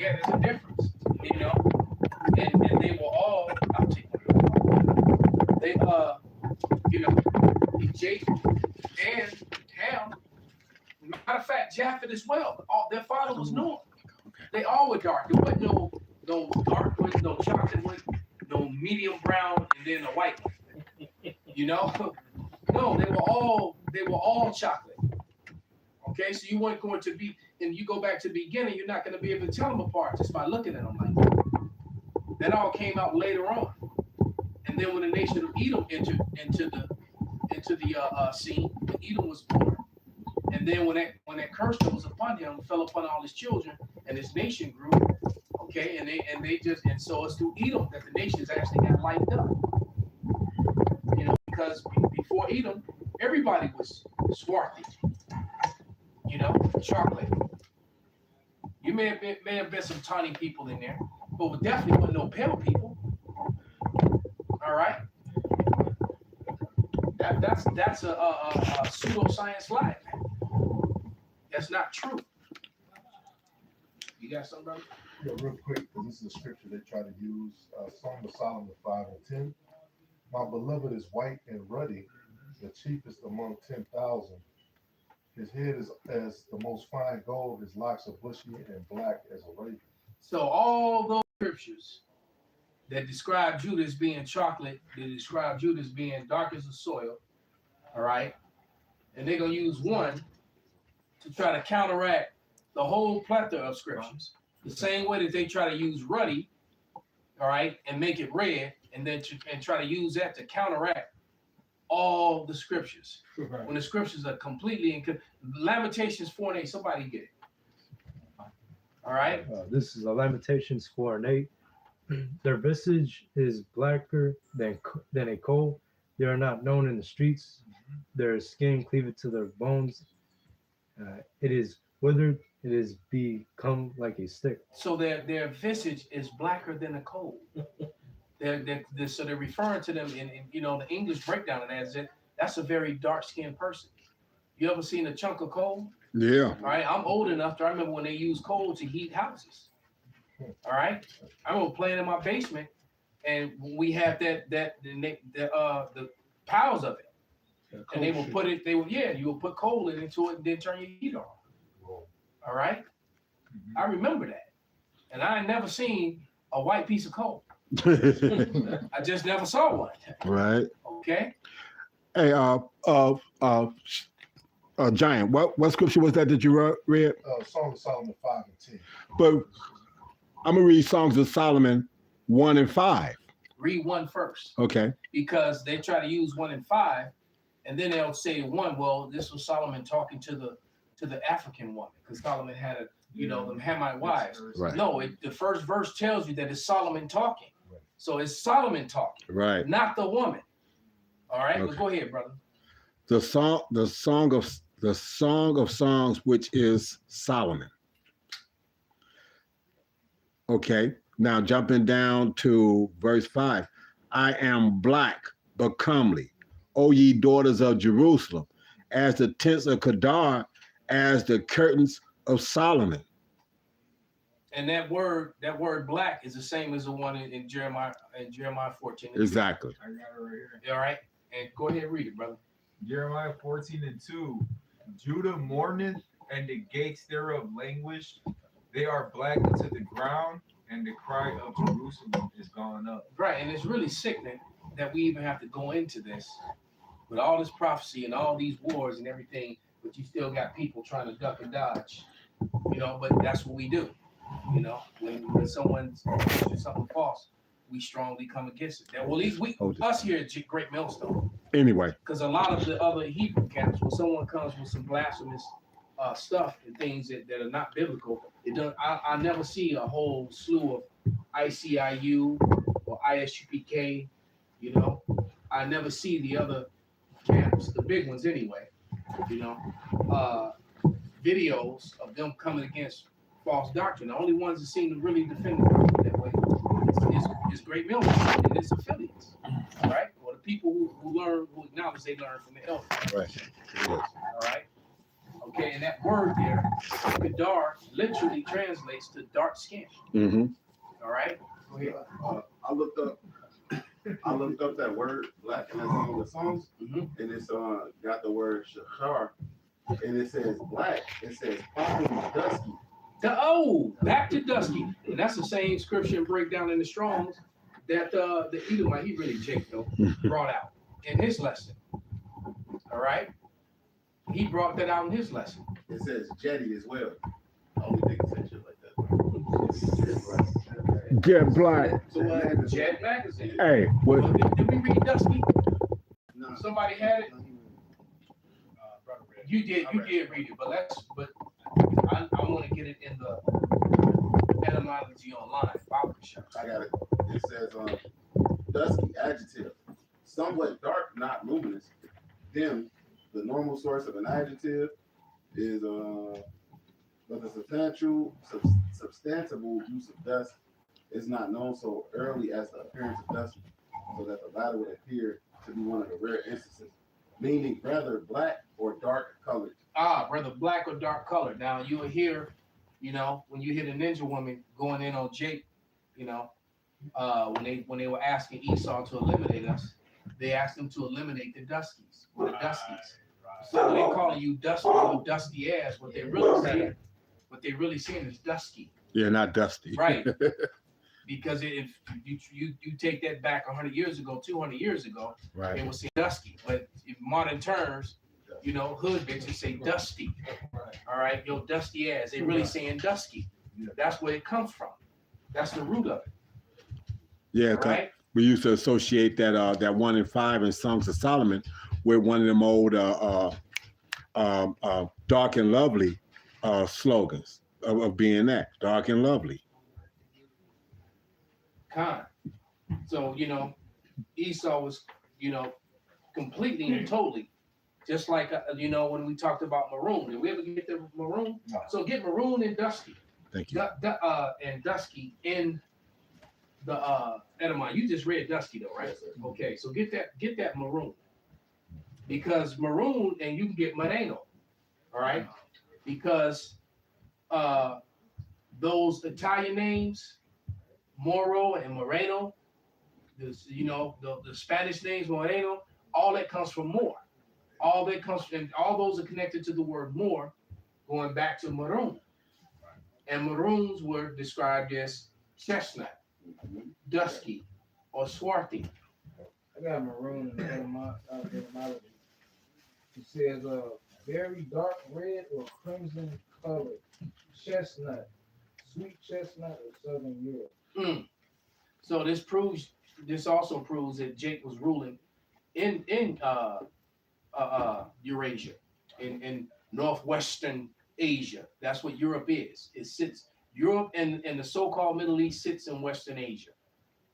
Yeah, there's a difference, you know. And they were all. I'll take one. They you know, Jake and Ham. Matter of fact, Japheth as well. All their father was Noah. They all were dark. There wasn't no dark with no chocolate with no medium brown and then a white one. You know? No, they were all chocolate. Okay, so you weren't going to be, and you go back to the beginning, you're not going to be able to tell them apart just by looking at them like that. That all came out later on. And then when the nation of Edom entered into the scene, Edom was born. And then when that curse that was upon him fell upon all his children, and his nation grew, okay, and so it's through Edom that the nations actually got lightened up. You know, because before Edom, everybody was swarthy. You know, chocolate. You may have been some tawny people in there, but we definitely wasn't no pale people. All right. That's a pseudoscience lie. That's not true. You got something, brother? Yeah, real quick, because this is a scripture they try to use. Song of Solomon 5:10. My beloved is white and ruddy, the chiefest among 10,000. His head is as the most fine gold, his locks are bushy and black as a raven. So all those scriptures that describe Judah as being chocolate, that describe Judah as being dark as the soil, all right? And they're going to use one to try to counteract the whole plethora of scriptures. The same way that they try to use ruddy, all right, and make it red, and then try to use that to counteract all the scriptures. Right. When the scriptures are completely Lamentations 4:8, somebody get it. All right. This is a Lamentations 4:8. Their visage is blacker than a coal. They are not known in the streets. Their skin cleaved to their bones. It is withered. It is become like a stick. So their visage is blacker than a coal. So they're referring to them in the English breakdown of that is that that's a very dark-skinned person. You ever seen a chunk of coal? Yeah. All right. I'm old enough to remember when they used coal to heat houses. All right. I remember playing in my basement, and we had the piles of it, and they will put it. You will put coal into it and then turn your heat on. All right. Mm-hmm. I remember that, and I had never seen a white piece of coal. I just never saw one. Right. Okay. Hey, Giant, what scripture was that you read? Song of Solomon 5:10. But I'm gonna read Songs of Solomon 1 and 5. Read 1 first. Okay. Because they try to use 1 and 5, and then they'll say 1. Well, this was Solomon talking to the African woman, because Solomon had them Hamite wives. Right. No, the first verse tells you that it's Solomon talking. Right. So it's Solomon talking, right? Not the woman. All right. Okay. Well, go ahead, brother. The Song of Songs, which is Solomon. Okay, now jumping down to verse 5. I am black but comely, O ye daughters of Jerusalem, as the tents of Kedar, as the curtains of Solomon. And that word black is the same as the one in Jeremiah 14. Exactly. I got it right here. All right. And go ahead and read it, brother. Jeremiah 14:2. Judah mourneth, and the gates thereof languish. They are black unto the ground, and the cry of Jerusalem is gone up. Right, and it's really sickening that we even have to go into this with all this prophecy and all these wars and everything, but you still got people trying to duck and dodge. But that's what we do. When someone says something false, we strongly come against it. Well, at least us here at Great Millstone. Anyway. Because a lot of the other Hebrew camps, when someone comes with some blasphemous stuff and things that are not biblical, I never see a whole slew of ICIU or ISUPK. I never see the other camps, the big ones anyway. Videos of them coming against false doctrine. The only ones that seem to really defend the doctrine that way is Great Millstone and its affiliates, right? Or the people who acknowledge they learn from the elders. Right. All right. Okay, and that word there, Kadar, literally translates to dark skin. Mm-hmm. All right? Go ahead. I looked up that word black in that song of the songs, Mhm. and it's got the word shachar, and it says black. It says palm dusky. Back to Dusky. And that's the same scripture and breakdown in the Strongs that the Edomite, he really Jake though, brought out in his lesson. All right? He brought that out in his lesson. It says jetty as well. I only think it says shit like that. Get black. Jet Magazine. Hey, what? Did we read Dusky? No. Somebody had it? Brother read. You did read it, but I want to get it in the etymology online. Bible shop. I got it. It says dusky adjective, somewhat dark, not luminous. Dim. The normal source of an adjective is but the substantiable use of dust is not known so early as the appearance of dust, so that the latter would appear to be one of the rare instances, meaning rather black or dark colored. Whether black or dark colored. Now you will hear, when you hear the ninja woman going in on Jake, when they were asking Esau to eliminate us, they asked him to eliminate the Duskies, or the Duskies. So they calling you Dusty, you dusty ass. What they really saying is Dusky, Yeah, not Dusty. right? Because if you take that back 100 years ago, 200 years ago, Right. they would say Dusky. But in modern terms, hood bitches say Dusty. All right, yo, dusty ass. They really saying Dusky. That's where it comes from. That's the root of it. Yeah, All 'cause right. we used to associate that 1 in 5 in Songs of Solomon with one of them old dark and lovely slogans of being that dark and lovely. Con. So, Esau was, completely and totally, just like, when we talked about maroon. Did we ever get the maroon? No. So get maroon and dusty. Thank you. And dusky in the etymology. You just read dusky though, right? Yes, sir. Okay, so get that maroon. Because maroon, and you can get moreno, all right? Because those Italian names, Moro and Moreno, the Spanish names, Moreno, all that comes from Moor. All those are connected to the word Moor, going back to maroon. And maroons were described as chestnut, dusky, or swarthy. I got maroon in the etymology. It says very dark red or crimson colored, chestnut, sweet chestnut of southern Europe. So this also proves that Jake was ruling in Eurasia, in northwestern Asia. That's what Europe is. Europe and the so-called Middle East sits in Western Asia.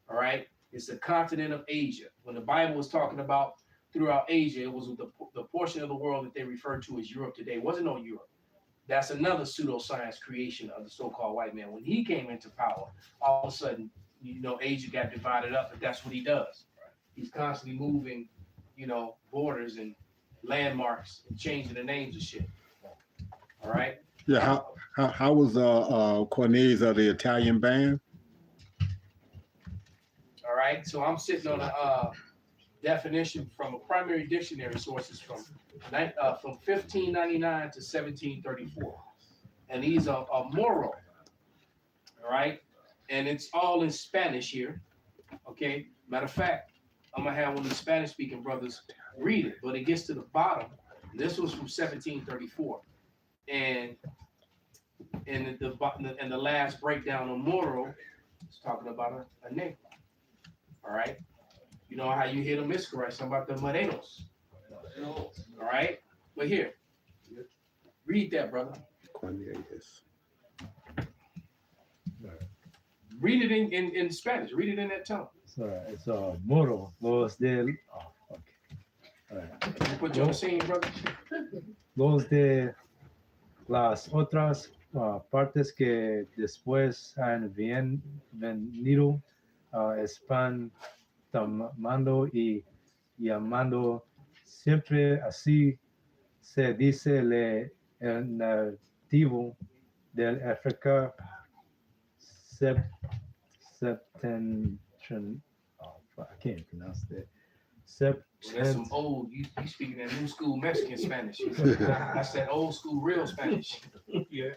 All right, it's the continent of Asia. When the Bible was talking about throughout Asia, it was the portion of the world that they referred to as Europe today. It wasn't no Europe. That's another pseudoscience creation of the so-called white man. When he came into power, all of a sudden, Asia got divided up, but that's what he does. He's constantly moving, borders and landmarks and changing the names of shit. All right. Yeah, how was Cornelius of the Italian band? All right. So I'm sitting on a definition from a primary dictionary sources from 1599 to 1734, and these are Moro. All right, and it's all in Spanish here. Okay. Matter of fact, I'm gonna have one of the Spanish-speaking brothers read it, but it gets to the bottom. This was from 1734, and the last breakdown on Moro is talking about a nigga. All right. You know how you hear the miscarriage, something about the Morenos. All right. But here, read that, brother. Cornelius. Read it in Spanish. Read it in that tongue. It's Moro, los del. Oh, okay. All right. You put you on the scene, brother. Los de las otras partes que después han venido espantando y llamando siempre así se dice le el nativo del África septentrional. Oh, fuck, I can't pronounce that. Well, that's some old. You speaking that new school Mexican Spanish. That's that old school real Spanish. Yeah.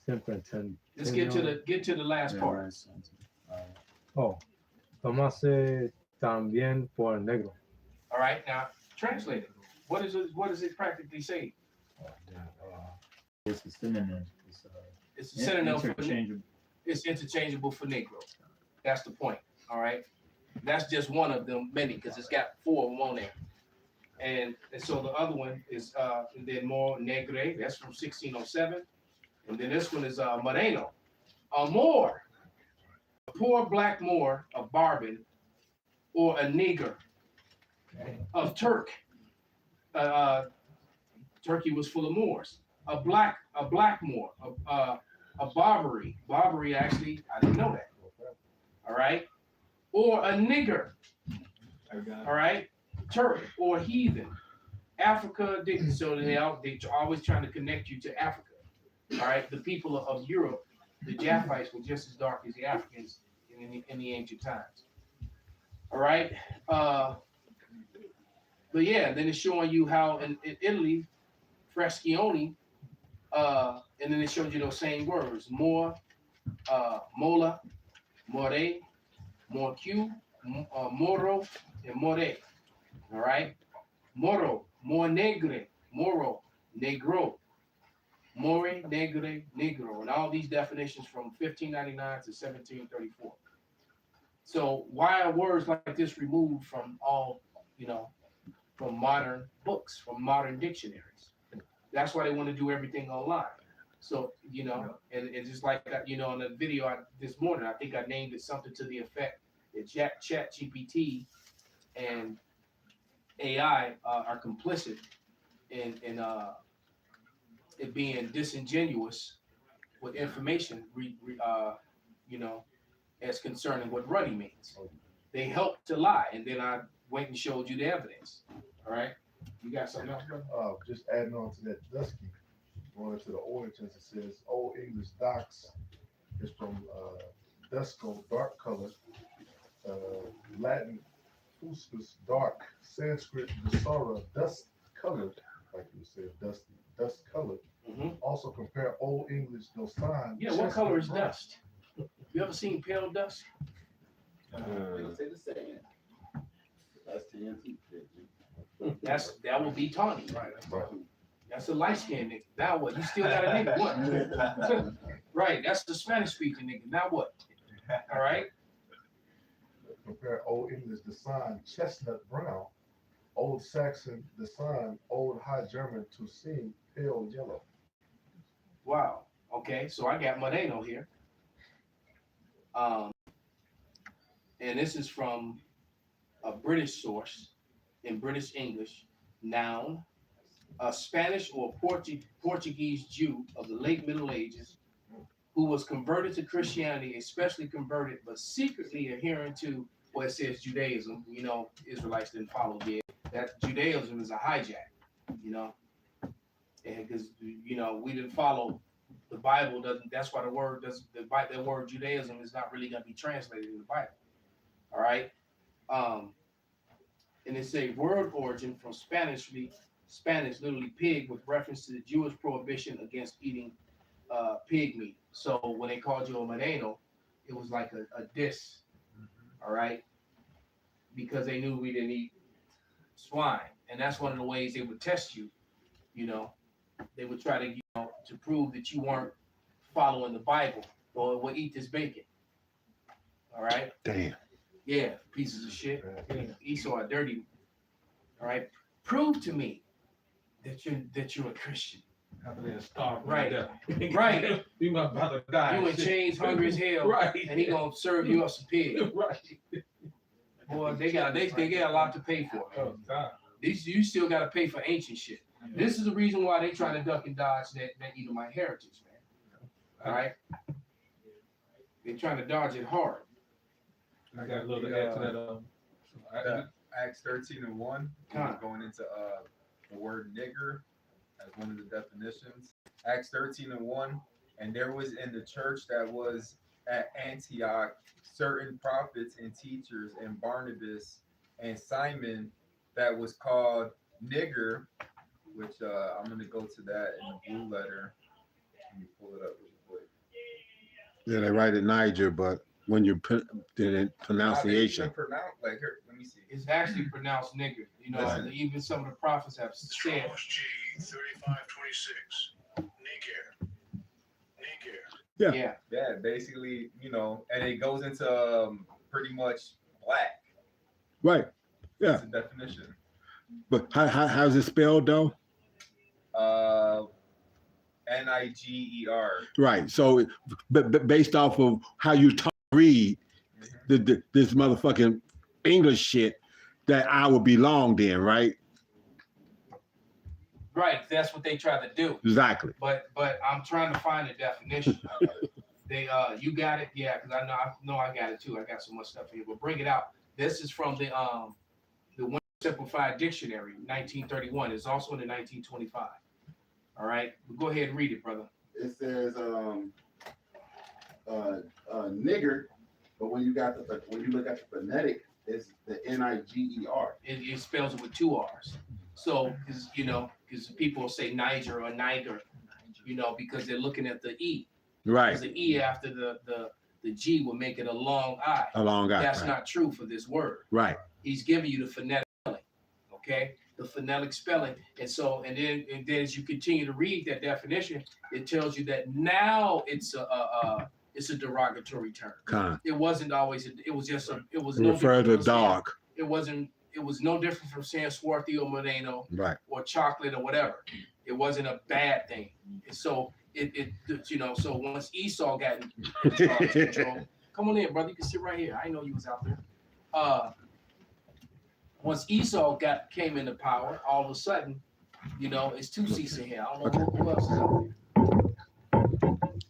Septentrional. Let's get to the last part. Oh, tomase también por negro. All right, now translate it. What does it practically say? It's a synonym. It's a synonym for interchangeable. it's interchangeable for Negro. That's the point. All right. That's just one of them many because it's got 4 of them on there. And so the other one is and then more Negre, that's from 1607. And then this one is Moreno. A Moor, a poor black Moor of Barbin, or a nigger of Turk. Turkey was full of Moors. A black Moor, a Barbary. Barbary, actually, I didn't know that. All right. Or a nigger. All right. Turk or heathen. Africa, so they're always trying to connect you to Africa. All right. The people of Europe, the Japhites were just as dark as the Africans in the ancient times. All right. But yeah, then it's showing you how in Italy, Frescioni, and then it shows you those same words: more, mola, more, morque, moro, and more. All right, moro, more negre, moro, negro, more negre, negro, and all these definitions from 1599 to 1734. So why are words like this removed from all, from modern books, from modern dictionaries? That's why they want to do everything online. So, and just like that, in the video this morning, I think I named it something to the effect that Chat GPT and AI are complicit in it being disingenuous with information, as concerning what ruddy means. They help to lie, and then I went and showed you the evidence. All right, you got something else, bro? Just adding on to that dusky, going into the origins, it says Old English dox is from dusco, dark color, Latin fuscus, dark, Sanskrit dusara, dust colored, like you said, dusty, dust colored. Mm-hmm. Also compare Old English dosan. Yeah, what color is dust? You ever seen pale dust? They say the same. That's TNT. That will be tawny. Right. That's a light skinned nigga. Now what? You still got a nigga? What? Right. That's the Spanish speaking nigga. Now what? All right. Compare Old English design, chestnut brown. Old Saxon design, Old High German Tusine, pale yellow. Wow. Okay. So I got Moreno here. And this is from a British source in British English. Noun, a Spanish or Portuguese Jew of the late Middle Ages who was converted to Christianity, especially converted, but secretly adhering to what it says Judaism. Israelites didn't follow it. That Judaism is a hijack, and because we didn't follow the Bible. That's why the word Judaism is not really going to be translated in the Bible. All right. And it's a word origin from Spanish, literally pig, with reference to the Jewish prohibition against eating pig meat. So when they called you a Moreno, it was like a diss, all right? Because they knew we didn't eat swine. And that's one of the ways they would test you, They would try to, to prove that you weren't following the Bible, or would eat this bacon. All right? Damn. Yeah, pieces of shit. Esau are dirty. All right? Prove to me that you're a Christian. Right. Right. You my brother died. You in chains, hungry as hell, Right. and he gonna serve you up some pig. Right. Boy, they got a lot to pay for. Oh, God. You still gotta pay for ancient shit. This is the reason why they try to duck and dodge that Edomite heritage, man. All right. They're trying to dodge it hard. I got a little to add to that. Acts 13:1, Huh. going into the word nigger as one of the definitions. Acts 13:1, and there was in the church that was at Antioch certain prophets and teachers, and Barnabas and Simon that was called nigger, which I'm going to go to that in the blue letter. Let me pull it up real quick. Yeah, they write it Niger, but when you put the pronunciation, Like here, let me see. It's actually pronounced nigger. You know, Right. even some of the prophets have said. Charles G. 3526. Niger. Niger. Yeah. Yeah. Yeah, basically, you know, and it goes into pretty much black. right? Yeah. That's the definition. But how's it spelled though? Niger. Right. So, but based off of how you read this motherfucking English shit, that I would belong in, right? Right. That's what they try to do. Exactly. But I'm trying to find a definition. They you got it? Yeah, because I know I got it too. I got so much stuff here. But bring it out. This is from the One Simplified Dictionary, 1931. It's also in the 1925. All right. Go ahead and read it, brother. It says nigger, but when you look at the phonetic, it's the Niger. It spells it with two R's. So, because people say Niger or Niger, because they're looking at the E. Right. Because the E after the G will make it a long I. A long guy. That's right. not true for this word. Right. He's giving you the phonetic spelling, okay? The phonetic spelling. And then as you continue to read that definition, it tells you that now it's a derogatory term. Con. It wasn't always. It was just it was It no refers different to from saying- dog. It wasn't. It was no different from saying swarthy or moreno Right. or chocolate or whatever. It wasn't a bad thing. So so once Esau got in charge of control, come on in, brother. You can sit right here. I know you was out there. Once Esau came into power, all of a sudden, it's two seats in here. I don't know who else is out there.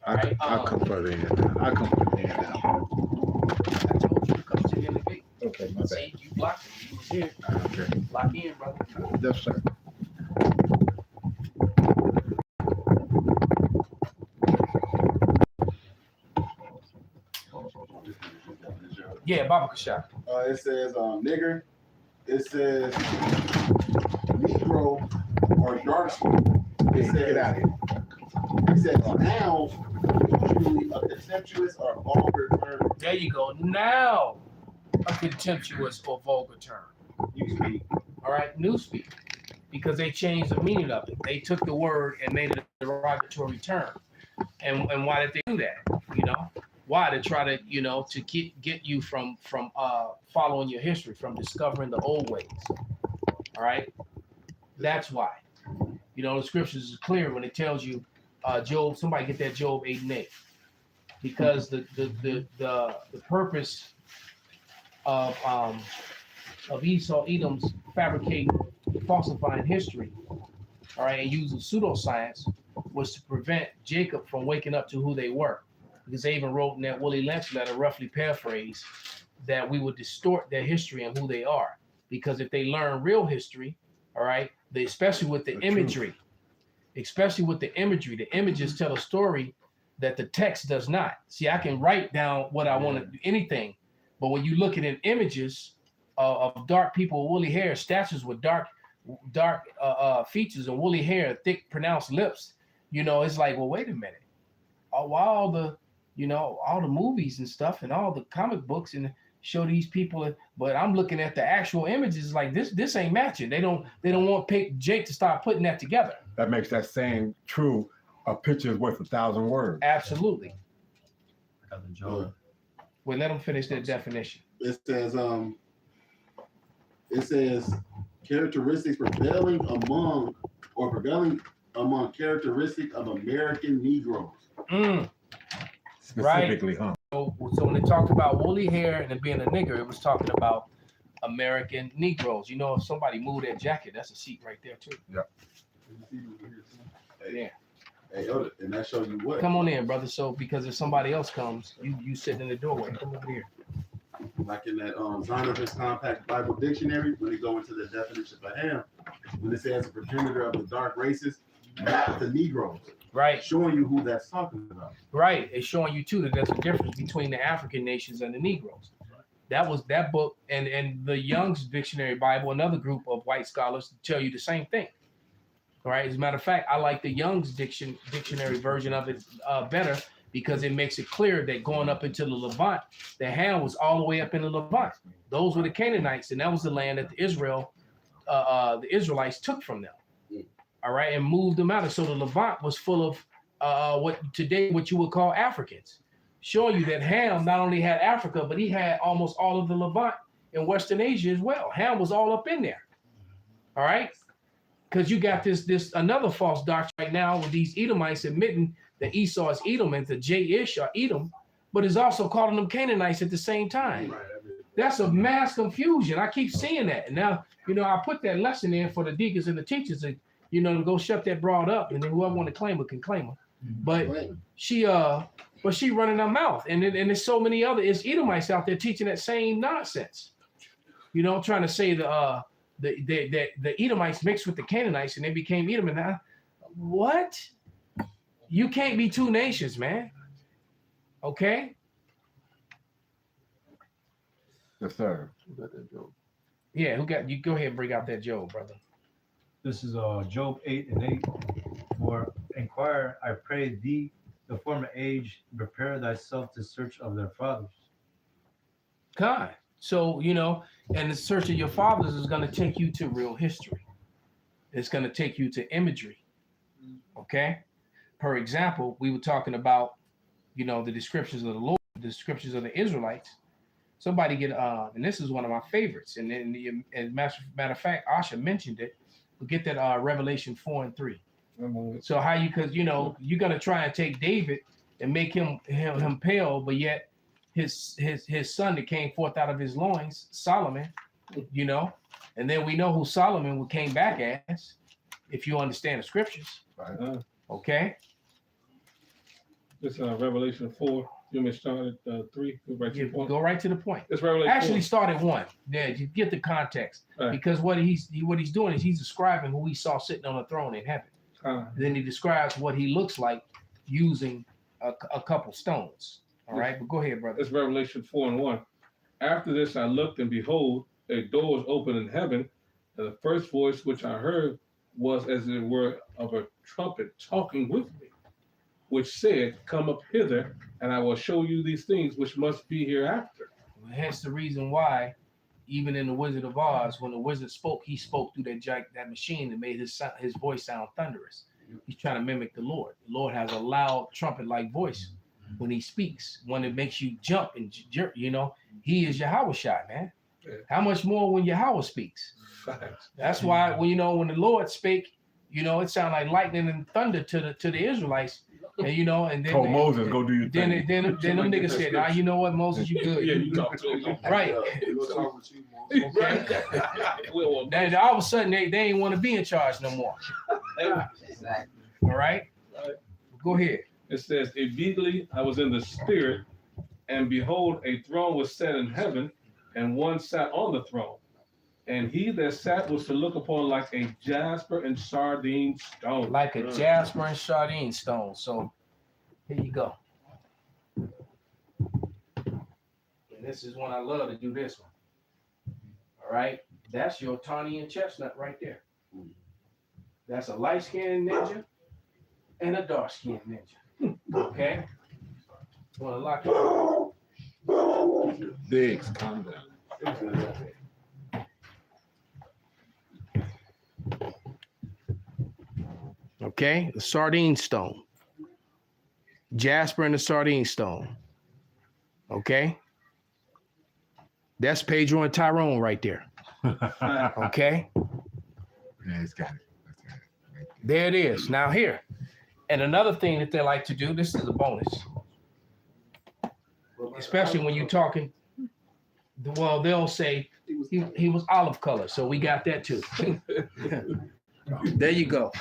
Right, I'll come further in. I'll come further in now. I told you to come to the end of the gate. Okay, my bad. See, you blocked it. You was here. Okay. Lock in, brother. Yes, sir. Yeah, Baba Kashaf. It says nigger. It says Negro or dark skin. It says, it says now usually a contemptuous or vulgar term. There you go. Now, a contemptuous or vulgar term. You speak. All right, newspeak, because they changed the meaning of it. They took the word and made it a derogatory term. And why did they do that? Why? To try to to get you from following your history, from discovering the old ways. All right, that's why. The scriptures is clear when it tells you, Job. Somebody get that Job 8:8, because the purpose of Esau, Edom's fabricating, falsifying history, all right, and using pseudoscience, was to prevent Jacob from waking up to who they were. Because they even wrote in that Willie Lynch letter, roughly paraphrase, that we would distort their history and who they are. Because if they learn real history, all right, especially with the imagery, the images tell a story that the text does not. See, I can write down what I want to do, anything, but when you look at it in images of dark people with woolly hair, statues with dark features and woolly hair, thick pronounced lips, it's like, well, wait a minute. Why all the movies and stuff and all the comic books and show these people, but I'm looking at the actual images like this ain't matching. They don't want Jake to start putting that together. That makes that saying true. A picture is worth 1,000 words. Absolutely. Uh, Well, let them finish their definition. It says characteristics prevailing among characteristics of American Negroes. Specifically, huh? So when it talked about woolly hair and it being a nigger, it was talking about American Negroes. If somebody moved that jacket, that's a seat right there too. Yeah. Hey, and that shows you what? Come on in, brother. So because if somebody else comes, you sit in the doorway. Come over here. Like in that Zondervan's Compact Bible Dictionary, when they go into the definition for ham, when it says a progenitor of the dark races, not the Negroes, Right, showing you who that's talking about. right. It's showing you too that there's a difference between the African nations and the Negroes. That was that book, and the Young's Dictionary Bible, another group of white scholars, tell you the same thing. All right. As a matter of fact, I like the Young's dictionary version of it better because it makes it clear that going up into the Levant, the Ham was all the way up in the Levant. Those were the Canaanites, and that was the land that the Israelites took from them. All right, and moved them out. And so the Levant was full of what you would call Africans, showing you that Ham not only had Africa, but he had almost all of the Levant in Western Asia as well. Ham was all up in there. All right, because you got this another false doctrine right now with these Edomites admitting that Esau is Edom and the J-ish are Edom, but is also calling them Canaanites at the same time. That's a mass confusion. I keep seeing that. And now, I put that lesson in for the deacons and the teachers to go shut that broad up, and then whoever want to claim her can claim her. But she running her mouth, and there's so many other Edomites out there teaching that same nonsense. Trying to say the Edomites mixed with the Canaanites and they became Edom. And what? You can't be two nations, man. Okay. Yes, sir. Yeah, who got you? Go ahead and bring out that Job, brother. This is Job 8:8. For inquire, I pray thee, the former age, prepare thyself to search of their fathers. God. So, and the search of your fathers is going to take you to real history. It's going to take you to imagery. Okay. For example, we were talking about, the descriptions of the Lord, the descriptions of the Israelites. Somebody get, and this is one of my favorites. And then, as matter of fact, Asha mentioned it. But get that Revelation 4:3. So how because you're gonna try and take David and make him pale, but yet his son that came forth out of his loins, Solomon, and then we know who Solomon came back as, if you understand the scriptures. Right. Okay. This Revelation 4. You may start at 3. Go right to the point. Go right to the point. It's Revelation Actually, 4. start at 1. Yeah, you get the context. Right. Because what he's doing is he's describing who he saw sitting on the throne in heaven. Then he describes what he looks like using a couple stones. All right, but go ahead, brother. It's Revelation 4:1. After this, I looked, and behold, a door was opened in heaven, and the first voice which I heard was as it were of a trumpet talking with me, which said, "Come up hither, and I will show you these things which must be hereafter." Hence the reason why, even in the Wizard of Oz, when the wizard spoke, he spoke through that machine that made his voice sound thunderous. He's trying to mimic the Lord. The Lord has a loud trumpet-like voice when he speaks, one that makes you jump and jerk. He is Yahweh Shai, man. Yeah. How much more when Yahweh speaks? Facts. That's why when the Lord spake, it sounded like lightning and thunder to the Israelites. And and then Told Moses, go do your thing. then them niggas said, you know what, Moses, you good. Yeah, you talk to him. Right. Okay. Well, Then all of a sudden they ain't want to be in charge no more. All right. Go ahead. it says, immediately I was in the spirit, and behold, a throne was set in heaven, and one sat on the throne. And he that sat was to look upon like a jasper and sardine stone. Like a jasper and sardine stone. So here you go. And this is when I love to do this one. All right. That's your tawny and chestnut right there. That's a light-skinned ninja and a dark-skinned ninja. Okay. Want to lock it? Diggs, calm down. Okay, the sardine stone. Jasper and the sardine stone. Okay. That's Pedro and Tyrone right there. Okay. Yeah, it's got it. There it is. Now here. And another thing that they like to do, this is a bonus. Especially when you're talking, well, they'll say he was olive color. So we got that too. There you go.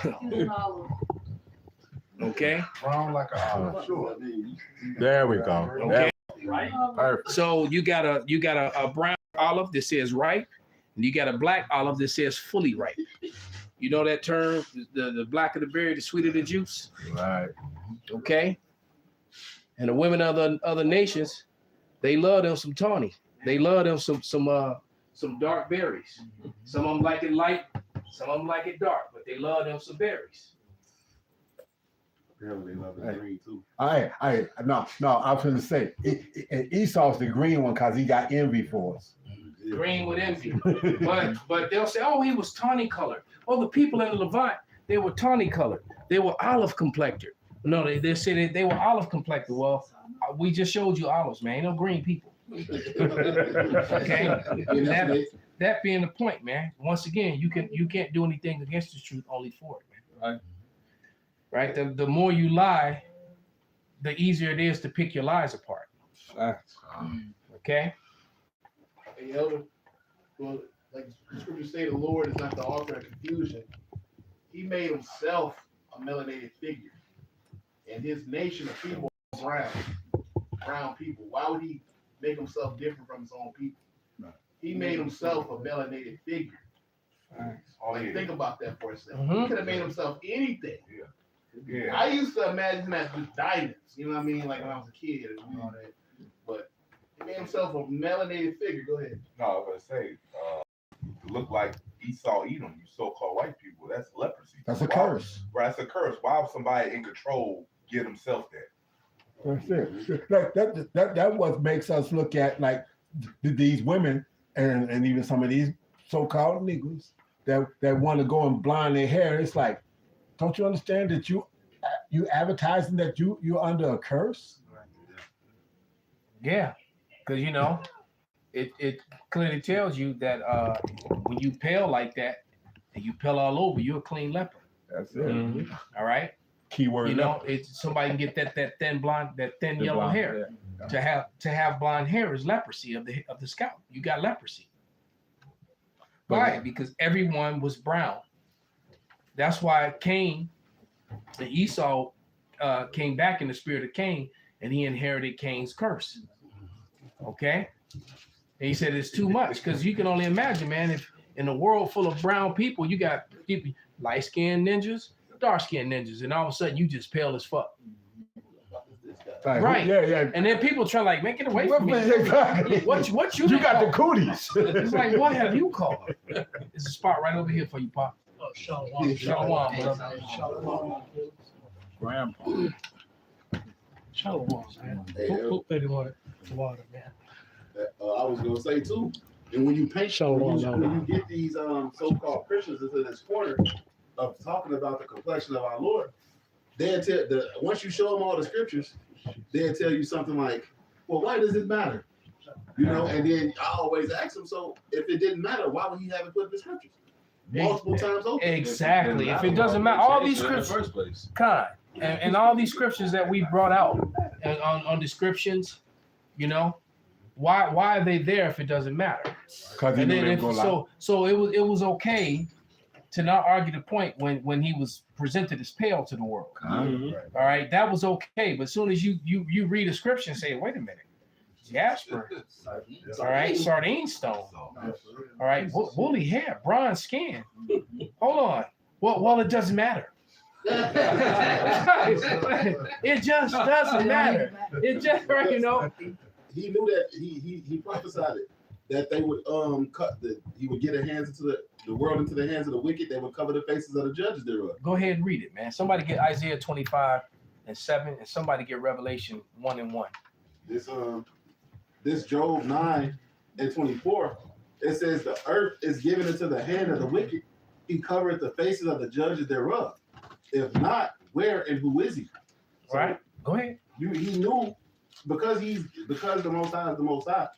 Okay. Brown like a olive. Sure. There we go. Okay. Perfect. So you got a brown olive that says ripe, and you got a black olive that says fully ripe. You know that term, the blacker the berry, the sweeter the juice. Right. Okay. And the women of the other nations, they love them some tawny. They love them some dark berries. Some of them like it light, some of them like it dark, but they love them some berries. Apparently they love it green too. No, I was gonna say Esau's the green one because he got envy for us. Green with envy. But they'll say, oh, he was tawny colored. Oh, the people in the Levant, they were tawny colored. They were olive complected. No, they said they were olive complected. Well, we just showed you olives, man. Ain't no green people. Okay. That being the point, man. Once again, you can't do anything against the truth, only for it, man. Right? The more you lie, the easier it is to pick your lies apart. Okay. Hey, Elder, well, like the scriptures say, the Lord is not the author of confusion. He made himself a melanated figure, and his nation of people are brown people. Why would he make himself different from his own people? He made himself a melanated figure. Like, think about that for a second. He could have made himself anything. Yeah. I used to imagine him as just diamonds, you know what I mean? Like when I was a kid and all that. But he made himself a melanated figure. Go ahead. No, I was gonna say, to look like Esau, Edom, you so-called white people, that's leprosy. That's a curse. Right, that's a curse. Why would somebody in control get himself that? That's it. That what makes us look at like these women and even some of these so-called Negroes that want to go and blonde their hair. It's like, don't you understand that you advertising that you're under a curse? Yeah, because it clearly tells you that when you pale like that and you pale all over, you're a clean leper. That's it. All right. Keyword. It's somebody can get that thin blonde, that thin yellow blonde, hair. yeah. To have blonde hair is leprosy of the scalp. You got leprosy. Why? Because everyone was brown. That's why Cain and Esau came back in the spirit of Cain, and he inherited Cain's curse. Okay? And he said it's too much, because you can only imagine, man, if in a world full of brown people, you got people, light-skinned ninjas, dark-skinned ninjas, and all of a sudden you just pale as fuck. Right. Yeah. And then people try like, make it away from me. Exactly. What you got call? the cooties. It's like, what have you called? There's a spot right over here for you, Pop. Shalom. Shalom, brother. Shalom. Grandpa. Shalom, man. Hey, Put baby water, man. I was gonna say too, and when you paint, when you get these so-called Christians into this corner of talking about the complexion of our Lord, they'll tell once you show them all the scriptures, they'll tell you something like, "Well, why does it matter?" And then I always ask them, "So if it didn't matter, why would he have it put in the scriptures multiple times over?" Exactly. If it doesn't matter, all these scriptures, first place. and all these scriptures that we brought out and on descriptions, why are they there if it doesn't matter? And then so it was okay to not argue the point when he was presented as pale to the world. All right, that was okay. But as soon as you read a scripture and say, wait a minute, Jasper, all right, sardine stone, all right, woolly hair, bronze skin. Hold on. Well, it doesn't matter. It just doesn't matter. It just He knew that he prophesied it that they would he would get the world into the hands of the wicked. They would cover the faces of the judges thereof. Go ahead and read it, man. Somebody get Isaiah 25:7, and somebody get Revelation 1:1. This Job 9:24, it says the earth is given into the hand of the wicked. He covereth the faces of the judges thereof. If not, where and who is he? All right, go ahead. He knew because the Most High is the Most High.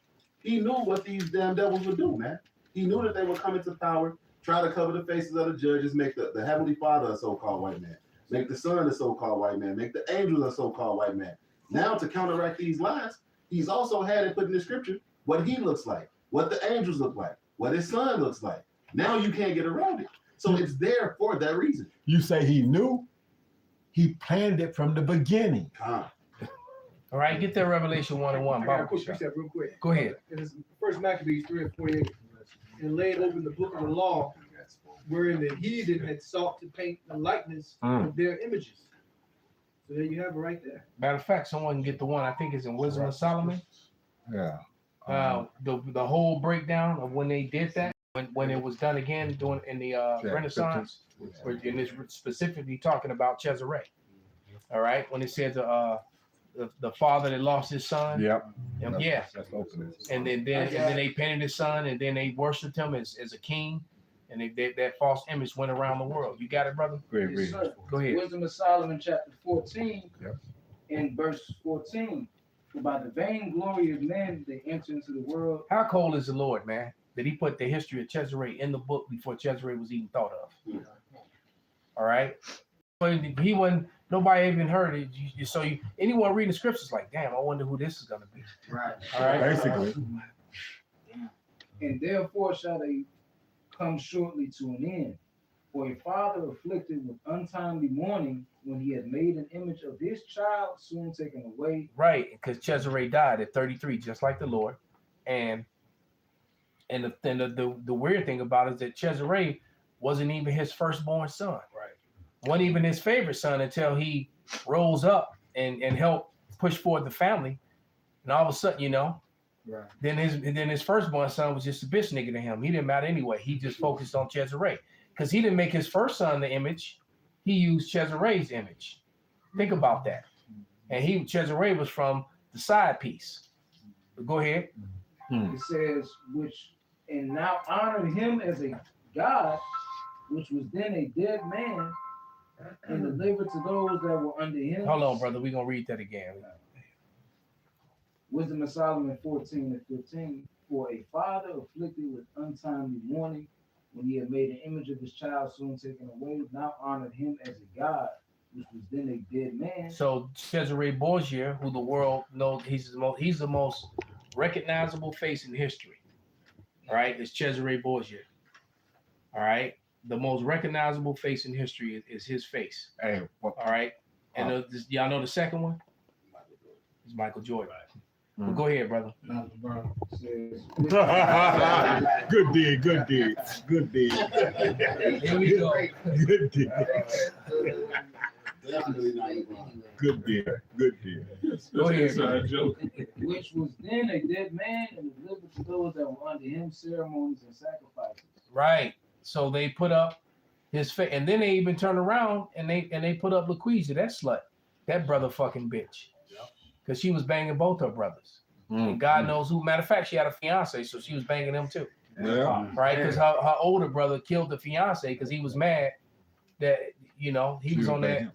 He knew what these damn devils would do, man. He knew that they would come into power, try to cover the faces of the judges, make the Heavenly Father a so-called white man, make the Son a so-called white man, make the angels a so-called white man. Now, to counteract these lies, he's also had it put in the scripture what he looks like, what the angels look like, what his son looks like. Now you can't get around it. So it's there for that reason. You say he knew? He planned it from the beginning. All right, get that Revelation 1:1. I got a quick precept real quick. Go ahead. It is First Maccabees 3:48. And laid open the book of the law, wherein the heathen had sought to paint the likeness of their images. So there you have it right there. Matter of fact, someone can get the one I think is in Wisdom of Solomon. Yeah. The whole breakdown of when they did that, when it was done again during in the Renaissance, and it's specifically talking about Cesare. All right, when it says the father that lost his son. Yep. Yeah. That's open. And then they painted his son, and then they worshipped him as a king, and that false image went around the world. You got it, brother? Yes, sir. Go ahead. Wisdom of Solomon, chapter 14, Yep. in verse 14. For by the vain glory of men they enter into the world. How cold is the Lord, man? That he put the history of Cesare in the book before Cesare was even thought of. All right. But he wasn't, nobody even heard it. Anyone reading the scriptures like, damn, I wonder who this is gonna be. Right. All right. Basically. And therefore shall they come shortly to an end. For a father afflicted with untimely mourning when he had made an image of his child soon taken away. Right, because Cesare died at 33, just like the Lord. And the weird thing about it is that Cesare wasn't even his firstborn son. Right. Wasn't even his favorite son until he rose up and helped push forward the family. And all of a sudden, Right. then his firstborn son was just a bitch nigga to him. He didn't matter anyway. He just focused on Cesare. Because he didn't make his first son the image. He used Cesare's image. Think about that. And Cesare was from the side piece. But go ahead. It says, and now honor him as a God, which was then a dead man, and delivered to those that were under him. Hold on, brother. We're going to read that again. Wisdom of Solomon 14 and 15. For a father afflicted with untimely mourning, when he had made an image of his child soon taken away, now honored him as a God, which was then a dead man. So Cesare Borgia, who the world knows, he's the most recognizable face in history. All right, it's Cesare Borgia. All right, the most recognizable face in history is his face. Hey, all right, and y'all know the second one? It's Michael Jordan. Well, go ahead, brother. Good deed, good deed, good deed. Here we go. Good deed. Definitely not LeBron. Good deed, good deed. Go ahead, Inside joke. Which was then a dead man and delivered to those that were under him ceremonies and sacrifices. Right. So they put up his face, and then they even turned around and they put up LaQuisha, that slut, that brother fucking bitch. Because she was banging both her brothers. And God knows who. Matter of fact, she had a fiance, so she was banging them too. Yeah. Right? Because her older brother killed the fiance because he was mad that, he was on that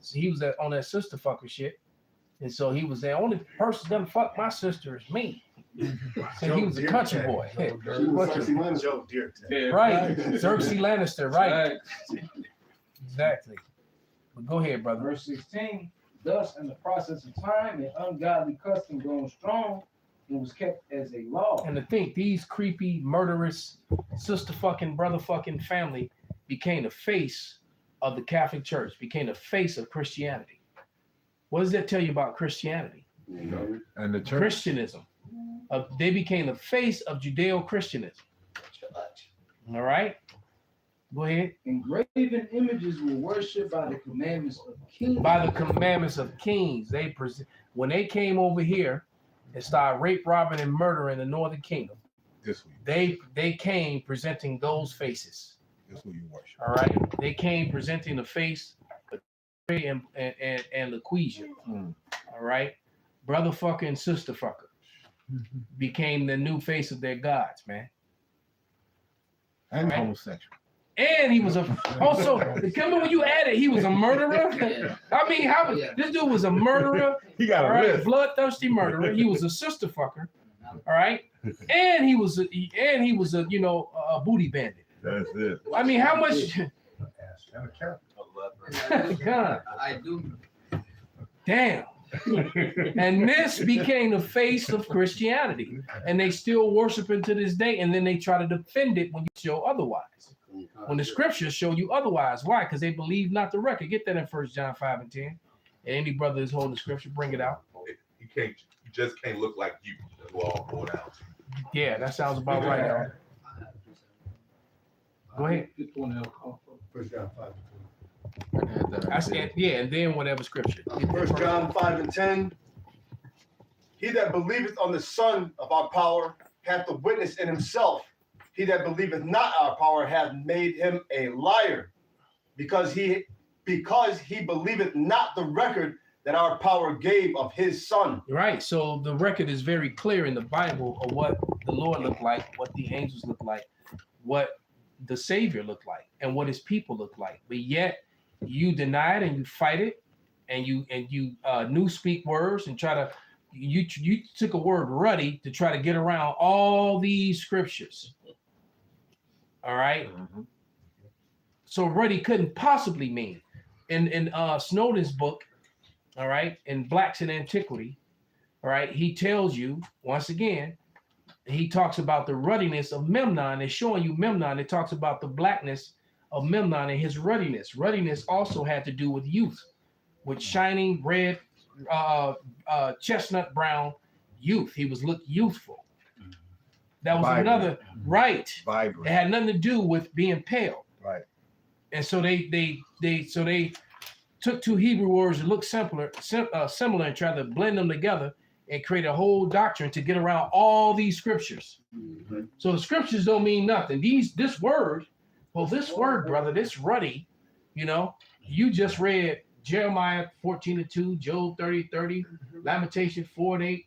sister fucker shit. And so he was the only person that fuck my sister is me. So he was a country boy. She was Cersei Lannister. Joe Dirt. Yeah. Right. Cersei Lannister, right. Right. Exactly. But go ahead, brother. Verse 16. Thus, in the process of time, an ungodly custom grown strong and was kept as a law. And to think these creepy, murderous, sister fucking, brother fucking family became the face of the Catholic Church, became the face of Christianity. What does that tell you about Christianity? And the church. Christianism. They became the face of Judeo-Christianism. All right? Go ahead. Engraven images were worshipped by the commandments of kings. By the commandments of kings. When they came over here and started rape, robbing, and murdering the Northern Kingdom, This week. they came presenting those faces. This who you worship. All right. They came presenting the face of and LaQuisha. All right. Brother fucker and sister fucker became the new face of their gods, man. And Right. homosexual. And he was also, remember when you added he was a murderer? I mean, this dude was a murderer. He got All a right, list. bloodthirsty murderer. He was a sister fucker. All right. And he was a booty bandit. That's it. I mean, how much God, I do. damn. And this became the face of Christianity. And they still worship it to this day. And then they try to defend it when you show otherwise. When the scriptures show you otherwise. Why? Because they believe not the record. Get that in 1 John 5 and 10. And any brother is holding the scripture, bring it out. You just can't look like you. That's what all going out. Yeah, that sounds about right. Go ahead. Get the one that call for. First John 5. I said, yeah, and then whatever scripture. First John 5:10. He that believeth on the Son of our power hath the witness in himself. He that believeth not our power hath made him a liar, because he believeth not the record that our power gave of his Son. Right. So the record is very clear in the Bible of what the Lord looked like, what the angels looked like, what the Savior looked like, and what his people looked like. But yet you deny it and you fight it, and you new speak words and try to you took a word ruddy to try to get around all these scriptures. All right. So ruddy couldn't possibly mean in Snowden's book, all right, in Blacks in Antiquity, all right, he tells you once again, he talks about the ruddiness of Memnon and showing you Memnon. It talks about the blackness of Memnon and his ruddiness. Ruddiness also had to do with youth, with shining red, chestnut brown youth. He looked youthful. That was Vibrant. another right. Vibrant. It had nothing to do with being pale. Right. And so they took two Hebrew words that look similar and tried to blend them together and create a whole doctrine to get around all these scriptures. So the scriptures don't mean nothing. This word, brother, this ruddy, you just read Jeremiah 14:2, Job 30:30, Lamentation 4:8,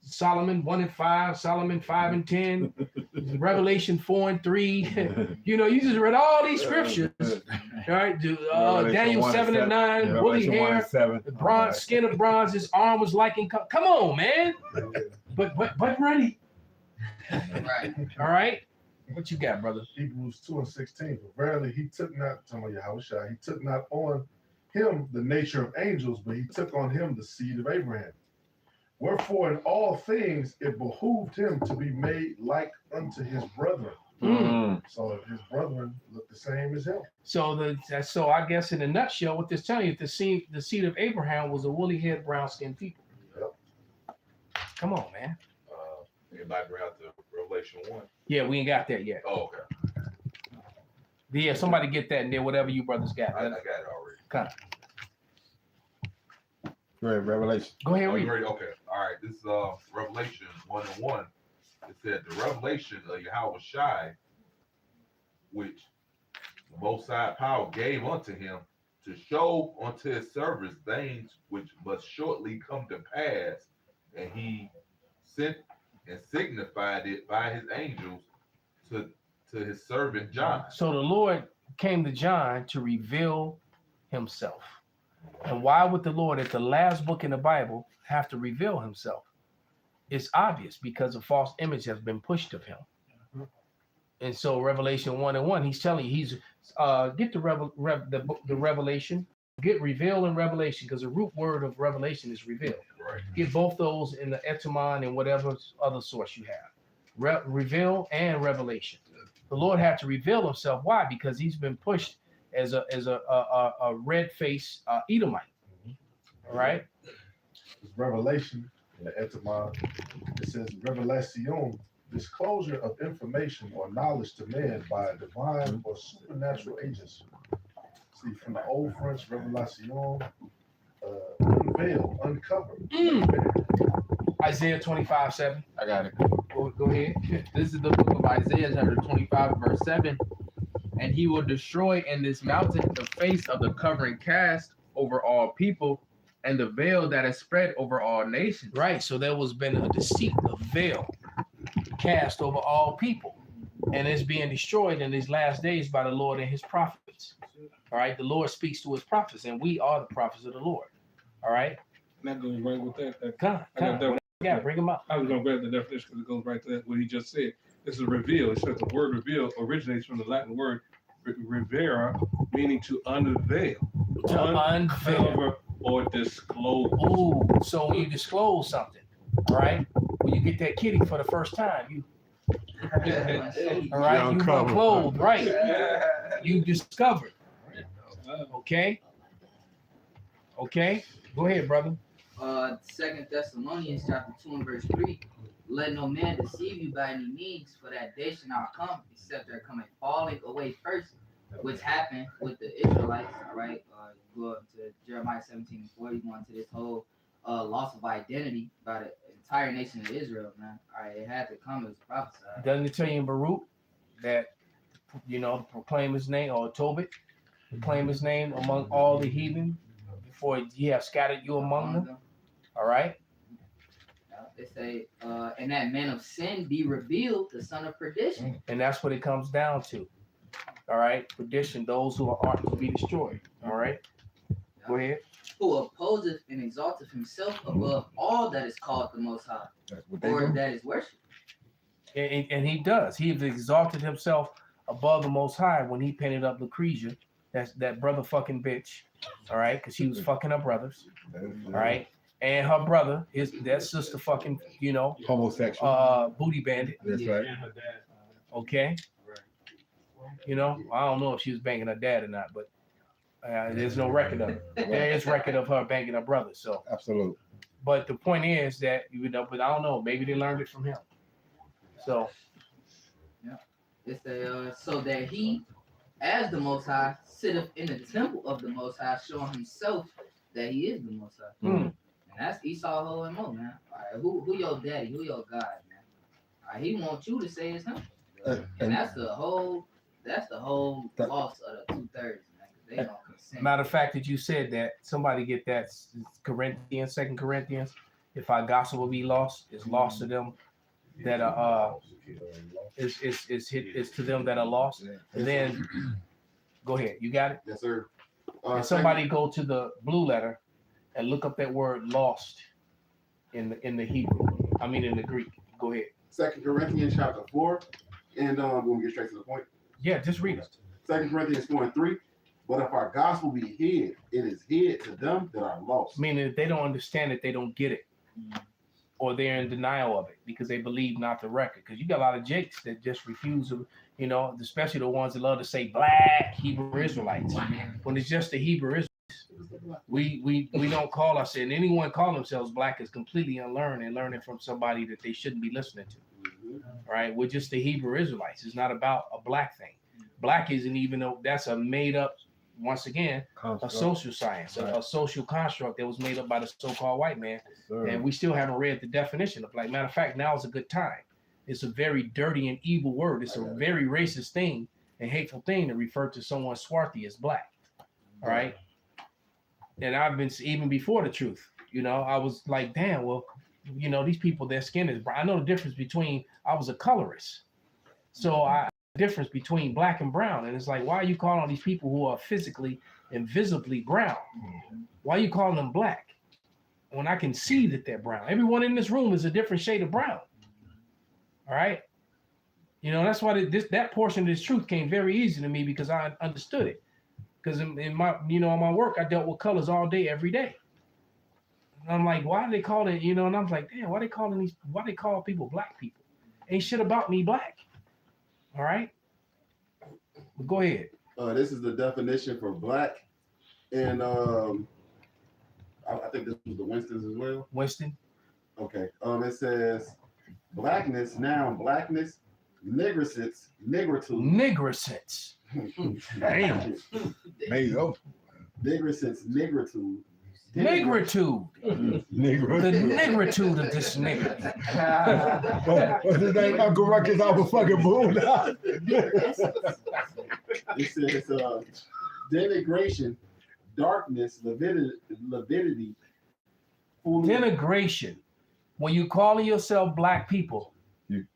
Solomon 1:5, Solomon 5:10, Revelation 4:3. You just read all these scriptures. All right, Daniel 7:9, woolly hair, the bronze skin of bronze, his arm was like in. Come on, man. But ready. Right. All right. What you got, brother? Hebrews 2:16. For verily he took not, talking about Yahushua, he took not on him the nature of angels, but he took on him the seed of Abraham. Wherefore in all things it behooved him to be made like unto his brethren. So his brethren look the same as him. So I guess in a nutshell, what this telling you, the seed of Abraham was a woolly head, brown skinned people. Yep. Come on, man. Anybody bring out the Revelation 1? Yeah, we ain't got that yet. Oh, okay. Yeah, somebody get that and then whatever you brothers got. I got it already. Come. Go ahead, Revelation. Go ahead, Oh, read. you ready? Okay. All right. This is Revelation 1:1. It said the revelation of Yahweh Shai, which the Most High power gave unto him to show unto his servants things which must shortly come to pass, and he sent and signified it by his angels to his servant John. So the Lord came to John to reveal himself. And why would the Lord, at the last book in the Bible, have to reveal himself? It's obvious, because a false image has been pushed of him. And so Revelation 1:1, he's telling you, get the revelation, get reveal and revelation, because the root word of revelation is reveal. Right. Get both those in the etymon and whatever other source you have. Reveal and revelation. The Lord had to reveal himself. Why? Because he's been pushed as a red-faced Edomite. All right? It's revelation in the etymon. It says revelation, disclosure of information or knowledge to man by a divine or supernatural agency. See, from the old French, revelation, unveil, uncover. Isaiah 25:7. I got it. Go ahead. This is the book of Isaiah, chapter 25, verse 7. And he will destroy in this mountain the face of the covering cast over all people, and the veil that is spread over all nations. Right. So there was been a deceit, a veil cast over all people. And it's being destroyed in these last days by the Lord and his prophets. All right. The Lord speaks to his prophets, and we are the prophets of the Lord. All right. And that goes right with that. Come. Yeah, bring him up. I was going to grab the definition because it goes right to that, what he just said. This is reveal. It says the word reveal originates from the Latin word revera, meaning to unveil. To unveil. Uncover or disclose. Ooh, so when you disclose something, all right? When you get that kitty for the first time, you all right, you unclothed, right? You discovered. Okay? Okay? Go ahead, brother. 2 Thessalonians chapter 2 and verse 3. let no man deceive you by any means, for that day shall not come, except there come a falling away first, which happened with the Israelites. All right, go up to Jeremiah 17:4. You go into this whole loss of identity by the entire nation of Israel, man. All right, it had to come as prophesied. Doesn't it tell you in Baruch that, you know, proclaim his name, or Tobit, proclaim his name among all the heathen before he have scattered you among them? All right. They say, and that man of sin be revealed, the son of perdition. And that's what it comes down to. All right. Perdition, those who are to be destroyed. All right. Go ahead. Who opposeth and exalteth himself above all that is called the Most High, or that is worshipped. And he does. He has exalted himself above the Most High when he painted up Lucretia. That's that brother fucking bitch. All right. Because she was fucking her brothers. All right. And her brother, that sister fucking, you know, homosexual, booty bandit. That's right. Okay. You know, I don't know if she was banging her dad or not, but there's no record of it. There is record of her banging her brother. So absolutely. But the point is that, you know, but I don't know. Maybe they learned it from him. So yeah, it's a so that he, as the Most High, sitteth in the temple of the Most High, showing himself that he is the Most High. And that's Esau, Ho, and Mo, man. All right, who your daddy? Who your God, man? All right, he wants you to say it's him. And that's the whole loss of the 2/3, man. They don't consent. matter of fact, that you said that, somebody get that, Corinthians, 2 Corinthians. If our gospel will be lost, it's lost to them that are it's to them that are lost. And then go ahead, you got it? Yes, sir. And somebody go to the blue letter and look up that word lost in the Hebrew. I mean in the Greek. Go ahead. 2 Corinthians chapter 4, and we're gonna get straight to the point. Yeah, just read it. 2 Corinthians 4:3. But if our gospel be hid, it is hid to them that are lost. Meaning if they don't understand it, they don't get it. Or they're in denial of it because they believe not the record. Because you got a lot of jakes that just refuse to, you know, especially the ones that love to say black Hebrew Israelites. When it's just the Hebrew Israelites. We don't call us, and anyone calling themselves black is completely unlearned and learning from somebody that they shouldn't be listening to. All right, we're just the Hebrew Israelites. It's not about a black thing. Black isn't even though that's a made up, once again, a social science, a social construct that was made up by the so-called white man. And we still haven't read the definition of black. Matter of fact, now is a good time. It's a very dirty and evil word. It's a very racist thing and hateful thing to refer to someone swarthy as black. All right. And I've been, even before the truth, you know, I was like, damn, well, you know, these people, their skin is brown. I know the difference between, I was a colorist. So difference between black and brown. And it's like, why are you calling all these people who are physically and visibly brown? Why are you calling them black? When I can see that they're brown. Everyone in this room is a different shade of brown. All right. You know, that's why that portion of this truth came very easy to me because I understood it. Because in my, you know, in my work, I dealt with colors all day, every day. And I'm like, why do they call it, you know, and I'm like, damn, why they call people black people? Ain't shit about me black. All right. But go ahead. This is the definition for black. And I think this was the Winston's as well. Winston. Okay. It says blackness, noun, blackness, nigricence, nigritude. Nigricence. Damn. There you go. Nigricence, nigritude. Nigritude. The nigritude of this nigga. What's his name? Uncle Ruckus off a fucking moon. It says denigration, darkness, lividity. Denigration. When you calling yourself black people,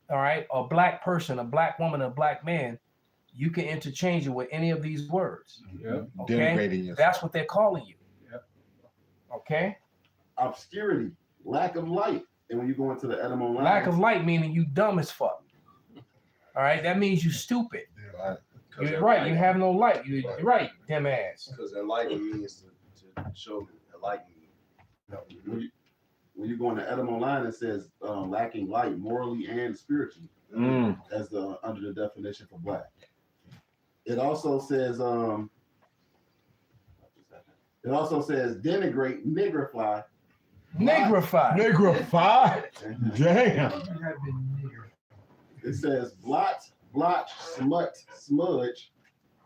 all right, a black person, a black woman, a black man, you can interchange it with any of these words. Yeah. Okay? Denigrating yourself. That's what they're calling you. Okay. Obscurity, lack of light. And when you go into the etymology, Lack of light meaning you dumb as fuck. All right, that means you stupid. You're right. You have no light. You're right, dumb ass. Because enlighten means to show enlighten. When you go into etymology, it says lacking light, morally and spiritually, as under the definition for black. It also says denigrate, nigrify, Nigrified. Nigrified. Damn. It says blot, blotch, smut, smudge,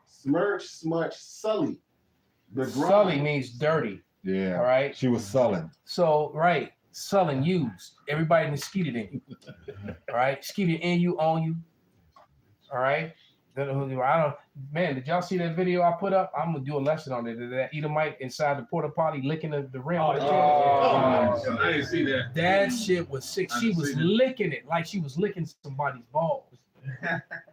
smirch, smudge, sully. Sully means dirty. Yeah. All right. She was sullen. So right, sullen, used. Everybody that skeeted in you. All right, skeeted in you, on you. All right. I don't. Man, did y'all see that video I put up? I'm gonna do a lesson on it. That Edomite inside the porta potty licking the rim. I didn't see that. That shit was sick. She was licking it like she was licking somebody's balls.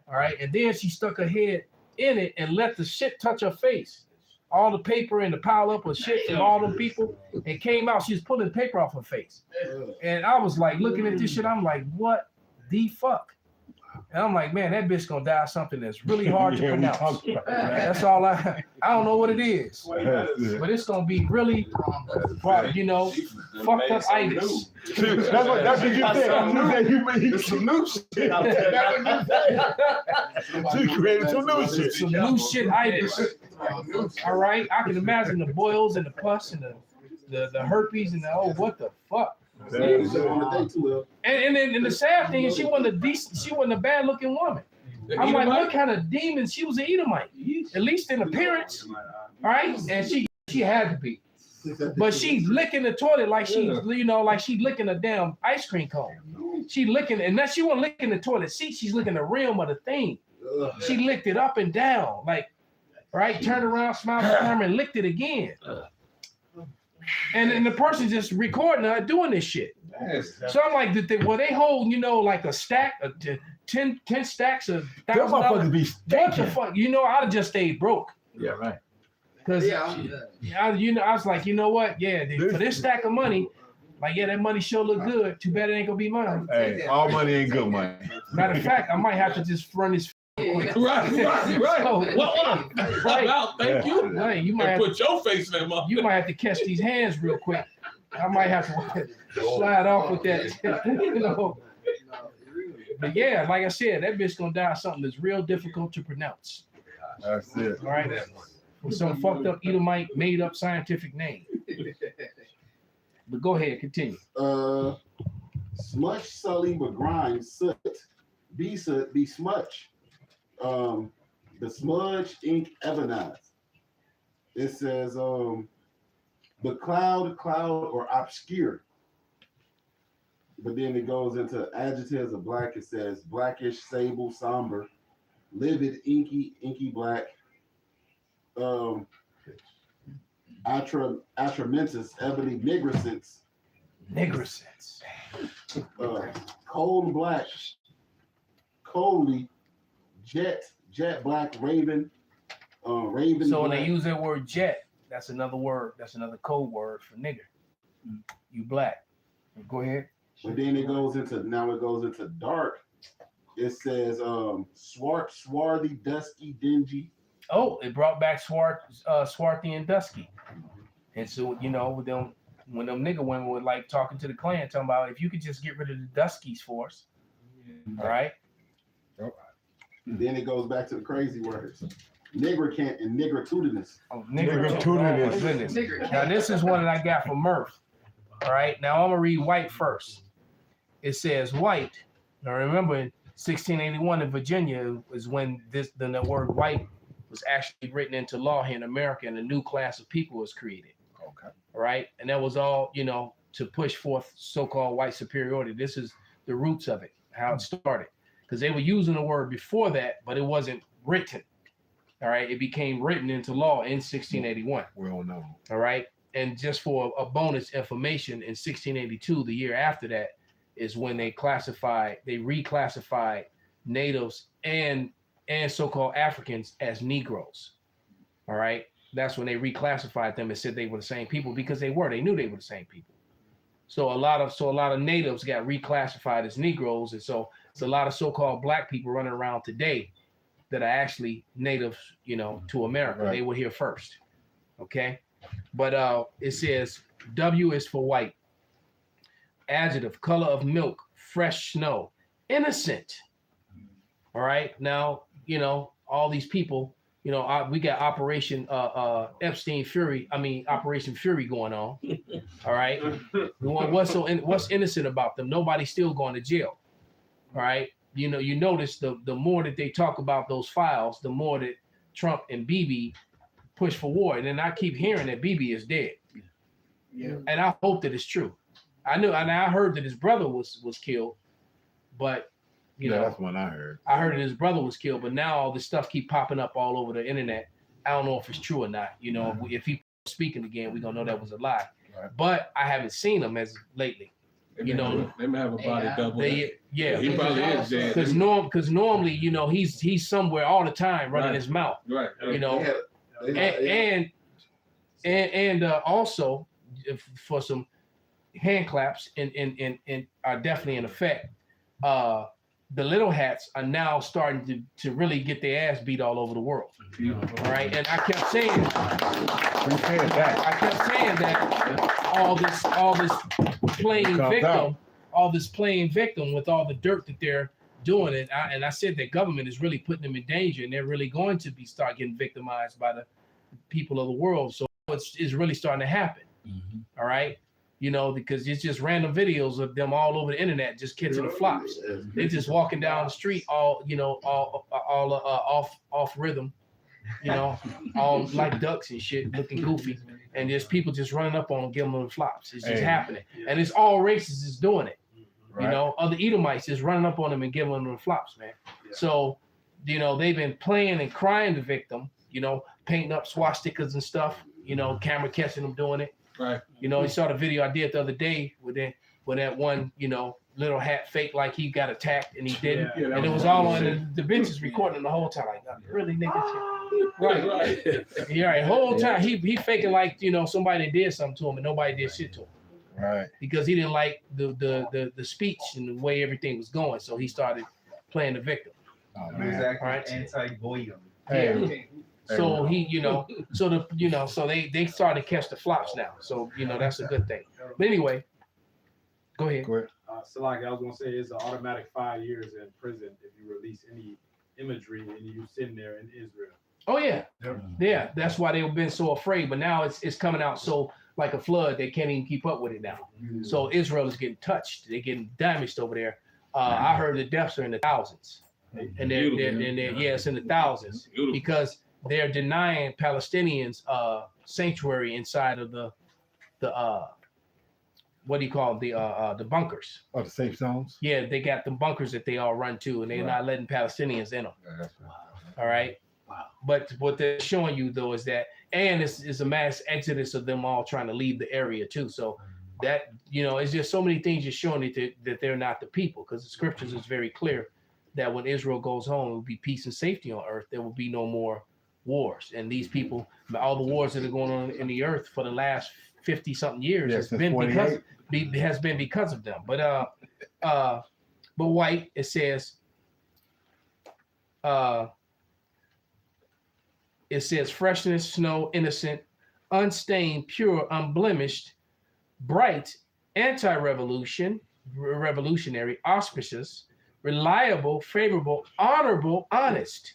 All right, and then she stuck her head in it and let the shit touch her face. All the paper and the pile up of shit from all them people, it came out. She was pulling the paper off her face, and I was like looking at this shit. I'm like, what the fuck? And I'm like, man, that bitch gonna die of something that's really hard to pronounce. That's all I don't know what it is, but it's gonna be really, you know, fucked up itis. That's what you said. You some new shit out there. That's what you said. She created some new shit. Some new shit itis. All right, I can imagine the boils and the pus and the herpes and the what the fuck. And the sad thing is she wasn't a bad looking woman. I'm like, what kind of demon? She was an Edomite, at least in appearance, all right? And she had to be, but she's licking the toilet like she's like she licking a damn ice cream cone. She licking, and that she wasn't licking the toilet seat. She's licking the rim of the thing. She licked it up and down, like right, turned around, smiled at the camera, and licked it again. And then the person just recording her doing this shit. So I'm like, they hold, like a stack of 10 stacks of $1,000. What the fuck? I'd have just stayed broke. Yeah, right. Because I was like, you know what? Yeah, for this stack of money, like, yeah, that money sure look good. Too bad it ain't gonna be mine. Hey, all money ain't good money. Matter of fact, I might have to just run this. Right. So, Well, thank you. Hey, you might and have put your face in that motherfucker. You might have to catch these hands real quick. I might have to slide off with that, But yeah, like I said, that bitch gonna die of something that's real difficult to pronounce. That's it. All right, with some fucked up Edomite made up scientific name. But go ahead, continue. Smudge, sully, begrime, soot, be smudge. The smudge ink ebonize. It says the cloud or obscure. But then it goes into adjectives of black. It says blackish, sable, somber, livid, inky black, atramentus, ebony, nigrescence, cold black, coldly, jet black, raven, raven. So when black. they use that word jet, that's another word. That's another code word for nigger. You black. Go ahead. But then it goes into dark. It says swarthy, dusky, dingy. Oh, it brought back swarthy and dusky. And so with them, when them nigger women were like talking to the clan, talking about if you could just get rid of the duskies for us, all right. Then it goes back to the crazy words. Nigricant and nigritudinous. Oh, nigritudinous. Now this is one that I got from Murph. All right. Now I'm gonna read white first. It says white. Now remember, in 1681 in Virginia is when the word white was actually written into law here in America, and a new class of people was created. Okay. All right. And that was all to push forth so-called white superiority. This is the roots of it, how it started. Because they were using the word before that, but it wasn't written. All right, it became written into law in 1681. Well known. All right, and just for a bonus information, in 1682, the year after that, is when they reclassified natives and so-called Africans as Negroes. All right, that's when they reclassified them and said they were the same people because they knew they were the same people. So a lot of natives got reclassified as Negroes, and so it's a lot of so-called black people running around today that are actually native, to America. Right. They were here first, okay? But it says W is for white. Adjective, color of milk, fresh snow, innocent. All right, now all these people. We got Operation Operation Fury going on. All right. What's innocent about them? Nobody's still going to jail. All right. You know, you notice the more that they talk about those files, the more that Trump and Bibi push for war. And then I keep hearing that Bibi is dead. Yeah. And I hope that it's true. I heard that his brother was killed, but you know, that's what I heard. I heard that his brother was killed, but now all this stuff keep popping up all over the internet. I don't know if it's true or not. You know, if he speaking again, we're gonna know that was a lie. Right. But I haven't seen him as lately. You know, they may have a body double. Yeah, he probably is dead. Because normally, you know, he's somewhere all the time running his mouth. Right. You know, and also for some hand claps and are definitely in effect. The little hats are now starting to really get their ass beat all over the world. All right, and I kept saying that all this playing victim with all the dirt that they're doing it, and I said that government is really putting them in danger, and they're really going to start getting victimized by the people of the world. So it's really starting to happen. All right. You know, because it's just random videos of them all over the internet, just catching the flops. They're just walking down the street, all off rhythm, you know, all like ducks and shit, looking goofy, and there's people just running up on them, giving them the flops. It's just happening, and it's all races is doing it. Right. You know, other Edomites just running up on them and giving them the flops, man. Yeah. So, you know, they've been playing and crying the victim, you know, painting up swastikas and stuff, you know, camera catching them doing it. Right. You know, you saw the video I did the other day when that one, you know, little hat faked like he got attacked and he didn't. Yeah, and it was all on the bitch is recording the whole time. Like, really, nigga? Right. Yeah, right. Whole time he faking like, you know, somebody did something to him and nobody did shit to him. Right. Because he didn't like the speech and the way everything was going. So he started playing the victim. Oh, man. He was acting anti-Goyim. Yeah. So he, you know, so they started to catch the flops now. So, you know, that's a good thing. But anyway, go ahead. So like I was gonna say, it's an automatic 5 years in prison if you release any imagery and you sitting there in Israel. Oh yeah, yeah. That's why they've been so afraid. But now it's coming out so like a flood. They can't even keep up with it now. So Israel is getting touched. They're getting damaged over there. I heard the deaths are in the thousands, and they're it's in the thousands because they're denying Palestinians sanctuary inside of the what do you call them? The bunkers. Oh, the safe zones? Yeah, they got the bunkers that they all run to, and they're not letting Palestinians in them. All right. Wow. But what they're showing you though is that, and it's a mass exodus of them all trying to leave the area too. So that, you know, it's just so many things just showing it that they're not the people, because the scriptures is very clear that when Israel goes home, it will be peace and safety on earth. There will be no more wars. And these people, all the wars that are going on in the earth for the last 50 something years has been because of them. But white, it says freshness, snow, innocent, unstained, pure, unblemished, bright, revolutionary, auspicious, reliable, favorable, honorable, honest.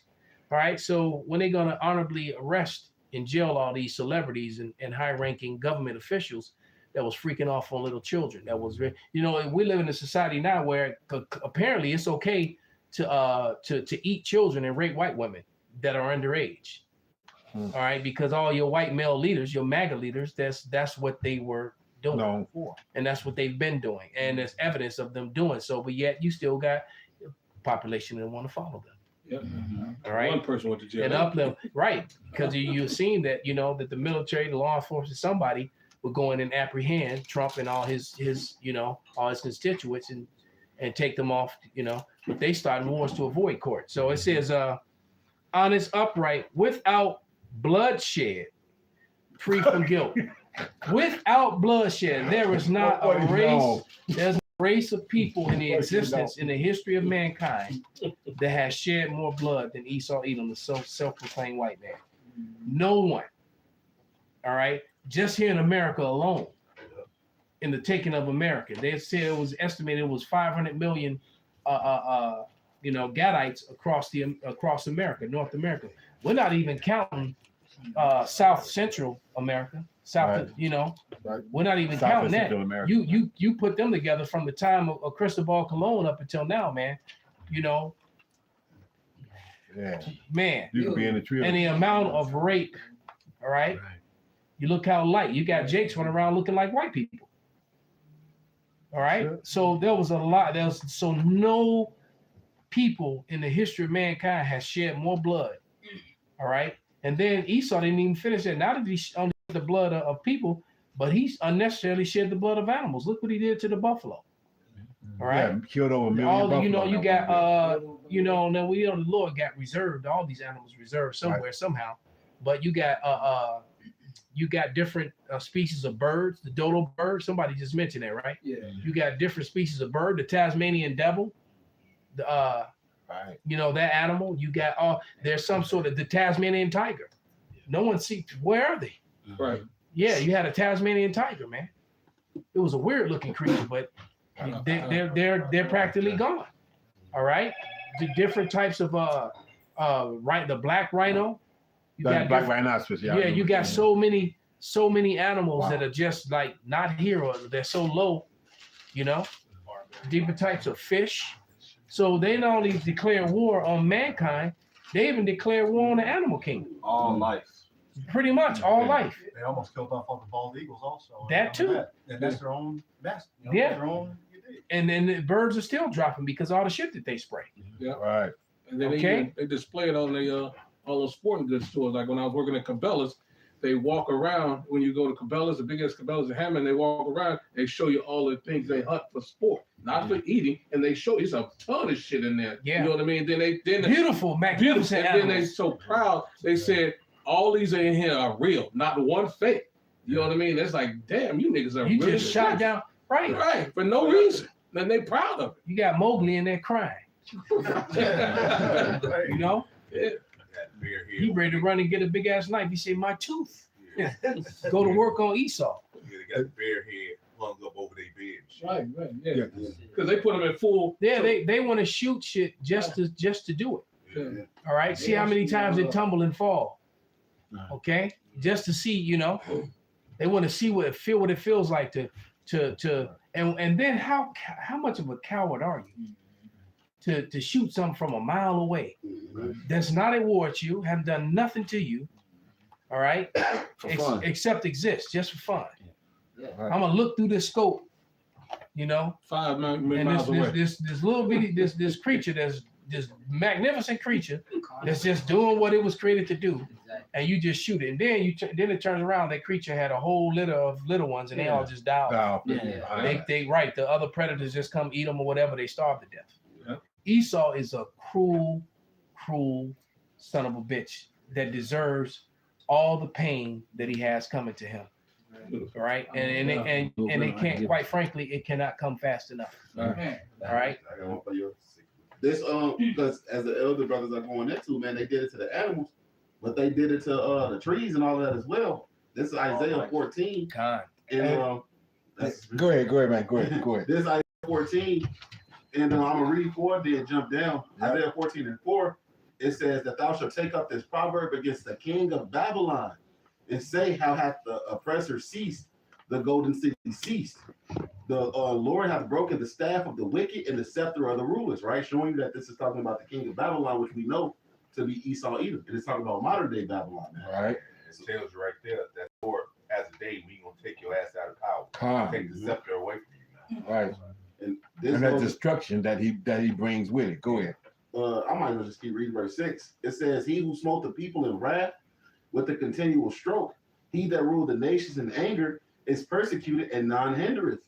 All right. So when they're going to honorably arrest and jail all these celebrities and high-ranking government officials that was freaking off on little children, that was, you know, we live in a society now where apparently it's okay to eat children and rape white women that are underage. All right, because all your white male leaders, your MAGA leaders, that's what they were doing, and that's what they've been doing, and there's evidence of them doing so. But yet you still got a population that want to follow them. Yep. All right. One person went to jail. And up them, right? Because you've seen that, you know, that the military, the law enforcement, somebody would go in and apprehend Trump and all his you know, all his constituents and take them off, you know. But they started wars to avoid court. So it says, honest, upright, without bloodshed, free from guilt. Without bloodshed, there is not a race. There's a race of people in the existence in the history of mankind that has shed more blood than Esau Edom, the self-proclaimed white man. No one. All right. Just here in America alone, in the taking of America, they said it was estimated it was 500 million, you know, Gadites across America, North America. We're not even counting South Central America, South, you know, we're not even South counting and that. Central America. You put them together from the time of Cristobal Colon up until now, man. You know, Yeah. man, You could be in the tree. and the amount of rape. All right. You look how light. You got Jakes running around looking like white people. All right. So there was a lot. So no people in the history of mankind has shed more blood. All right. And then Esau didn't even finish it. Not that he only shed the blood of people, but he unnecessarily shed the blood of animals. Look what he did to the buffalo. All right. Yeah, killed over a million All buffalo you know, you that got one day. you know, now we know the Lord got reserved all these animals reserved somewhere somehow, but you got different species of birds. The dodo bird, somebody just mentioned that, right? Yeah. You got different species of bird. The Tasmanian devil, the you know, that animal. You got there's some sort of the Tasmanian tiger. No one see where are they? Right. Yeah, you had a Tasmanian tiger, man. It was a weird looking creature, but they're practically gone. All right. The different types of the black rhino. You Black different- rhinoceros. yeah, you got so many animals that are just like not here, or they're so low, you know, different types of fish. So they not only declare war on mankind, they even declare war on the animal kingdom. All life. Pretty much all life. They almost killed off all the bald eagles also. That too. And that's their own best. Yeah. Their own. And then the birds are still dropping because all the shit that they spray. Yeah. Right. And then they display it on the all those sporting goods stores. Like when I was working at Cabela's, they walk around when you go to Cabela's, the biggest Cabela's in Hammond, they walk around, they show you all the things they hunt for sport, not for eating, and they show you a ton of shit in there. Yeah. You know what I mean? Then Beautiful, magnificent and then they animals. so proud, they said all these in here are real, not one fake. You know what I mean? It's like, damn, you niggas are You really just shot down, right? Right, for no reason. And they proud of You got Mowgli in there crying. it. You know? Yeah. He ready to run and get a big ass knife. He said, my tooth. Go to work on Esau. Yeah, they got the bear head hung up over their bed. Right, yeah. Because they put them in full. Yeah, they want to shoot shit just to do it. Yeah. All right. See how many times they tumble and fall. Okay. Just to see, you know, they want to see what it feels like to and then how much of a coward are you to shoot something from a mile away that's not at war with you, haven't done nothing to you, all right, For fun. except exist just for fun. Yeah. I'm gonna look through this scope, you know, 5 and miles away. this little bitty this creature that's this magnificent creature that's just doing what it was created to do, and you just shoot it, and then then it turns around, that creature had a whole litter of little ones, and they all just died. The other predators just come eat them or whatever, they starve to death. Yeah. Esau is a cruel son of a bitch that deserves all the pain that he has coming to him. All right, and it can't, quite frankly, it cannot come fast enough. All right. I got one for you. This because as the elder brothers are going into, man, they did it to the animals, but they did it to the trees and all that as well. This is Isaiah 14. And Go ahead, man. Go ahead. This is Isaiah 14, and I'm gonna read 4, then jump down. Isaiah 14 and 4. It says that thou shalt take up this proverb against the king of Babylon, and say, how hath the oppressor ceased, the golden city ceased. The Lord hath broken the staff of the wicked and the scepter of the rulers, right? Showing you that this is talking about the king of Babylon, which we know to be Esau Edom. And it's talking about modern day Babylon now. Right. It tells you right there that Lord has a day we gonna take your ass out of power. Calm. Take the scepter away from you now. Right. And And that destruction that he brings with it. Go ahead. I might as well just keep reading verse 6. It says, he who smote the people in wrath with a continual stroke, he that ruled the nations in anger is persecuted and none hindereth.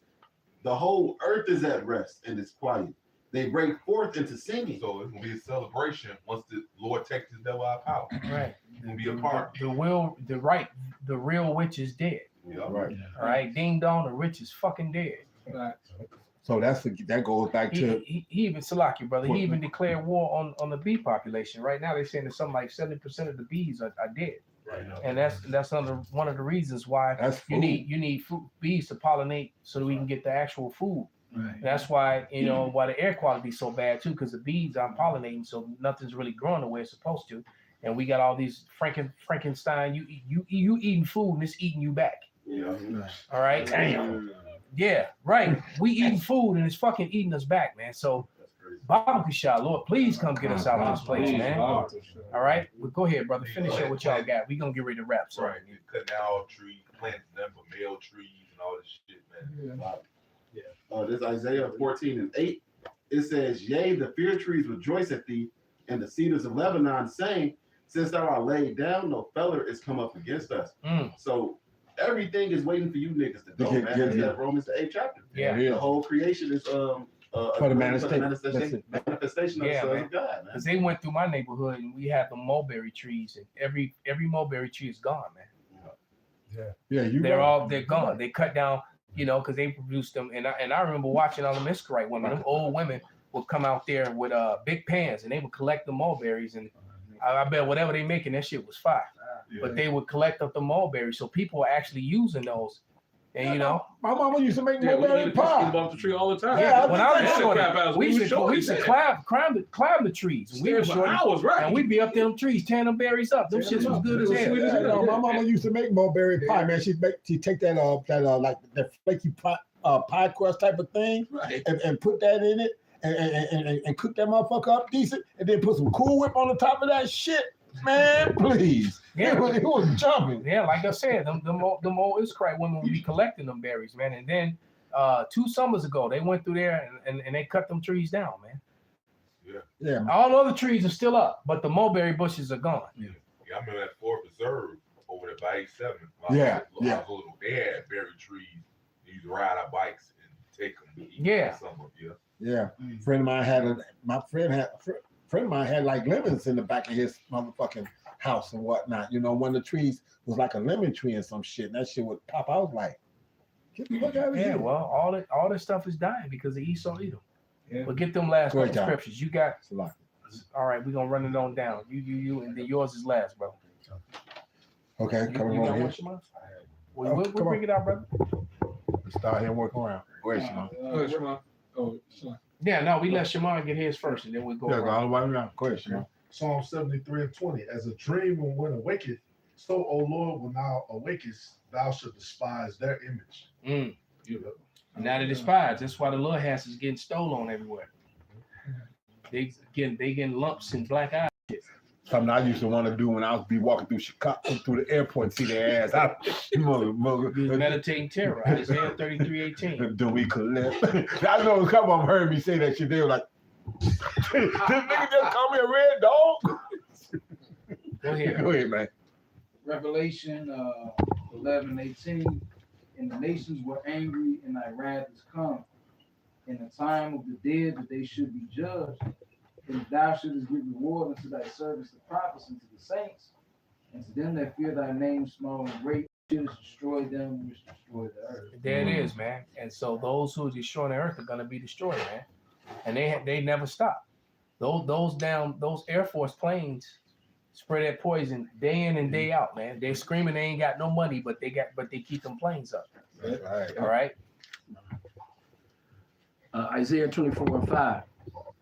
The whole earth is at rest and is quiet. They break forth into singing. So it's gonna be a celebration once the Lord takes his devil out of power. Right. It's gonna be a part. The real witch is dead. Yeah. Right. All right. Ding dong, the witch is fucking dead. So that goes back to He even Salaki, brother. He even declared war on the bee population. Right now, they're saying that something like 70% of the bees are dead. Right. And that's one of the reasons why you need bees to pollinate so that we can get the actual food. Right. That's why why the air quality is so bad too, because the bees aren't pollinating, so nothing's really growing the way it's supposed to. And we got all these Frankenstein. You eating food and it's eating you back. All right. Damn. Yeah, right. We eating food and it's fucking eating us back, man. So barbecue shop, Lord, please come get us out of this place, man. All right. Well, go ahead, brother. Finish up what y'all got. We gonna get ready to wrap. So. Right, you cutting down all trees, planting them for male trees and all this shit, man. This Isaiah 14:8. It says, "Yea, the fir trees rejoice at thee, and the cedars of Lebanon, saying, Since thou art laid down, no feller is come up against us." So everything is waiting for you niggas to go, man. That's that Romans the 8th chapter. Yeah. The whole creation is For the manifestation of the sons of God, man. Because they went through my neighborhood and we had the mulberry trees, and every mulberry tree is gone, man. They're gone. They cut down, because they produced them. And I remember watching all the Miscarite women. Them old women would come out there with big pans and they would collect the mulberries, and I bet whatever they making, that shit was fire. But they would collect up the mulberries, so people were actually using those. And my mama used to make we mulberry used pie. to the tree all the time. Yeah, when I was That short, crap out. we used to climb the trees. And we were Stay for hours, right? And we'd be up there them trees, tearing them berries up. Them shits was good as hell. Yeah, my mama used to make mulberry pie, man. She'd take that like that flaky pie crust type of thing, Right. and put that in it, and cook that motherfucker up decent, and then put some Cool Whip on the top of that shit. Man, please. Yeah. It was jumping. Yeah, like I said, them old Israelite women would be collecting them berries, man. And then 2 summers ago, they went through there and they cut them trees down, man. Yeah. All the other trees are still up, but the mulberry bushes are gone. Yeah, I remember that Fort Reserve over there by 87. Yeah. They had berry trees. They used to ride our bikes and take them. To eat Yeah. Summer, Yeah. Friend of mine had like lemons in the back of his motherfucking house and whatnot. One of the trees was like a lemon tree and some shit. And that shit would pop. I was like, get the fuck out of here. Yeah, well, all this stuff is dying because of Esau Edom. Yeah. But get them last couple scriptures. You got all right, we're gonna run it on down. You and then yours is last, bro. Okay, coming on here. We'll bring it out, brother. Let's start here and work around. Go ahead, Shimon. Yeah, no, we let Shimon get his first, and then we go. Yeah, all the way around. Go ahead, Shimon. Psalm 73:20. As a dream when awaketh, so, O Lord, when thou awakest, thou shalt despise their image. Now they despise. That's why the little hats is getting stolen everywhere. They getting lumps and black eyes. Something I used to want to do when I was walking through Chicago, through the airport, and see their ass. Meditating terror. Isaiah 33:18. Do we collect? I know a couple of them heard me say that shit. They were like, "This nigga just call me a red dog." Go ahead. Go ahead, man. Revelation 11:18. And the nations were angry, and thy wrath is come. In the time of the dead that they should be judged, and thou shouldest give reward unto thy servants the prophets and to the saints, and to them that fear thy name, small and great, shouldest destroy them which destroy the earth. There it is, man. And so those who are destroying the earth are gonna be destroyed, man. And they never stop. Those Air Force planes spread that poison day in and day out, man. They're screaming they ain't got no money, but they keep them planes up. Right. All right. Isaiah 24:5.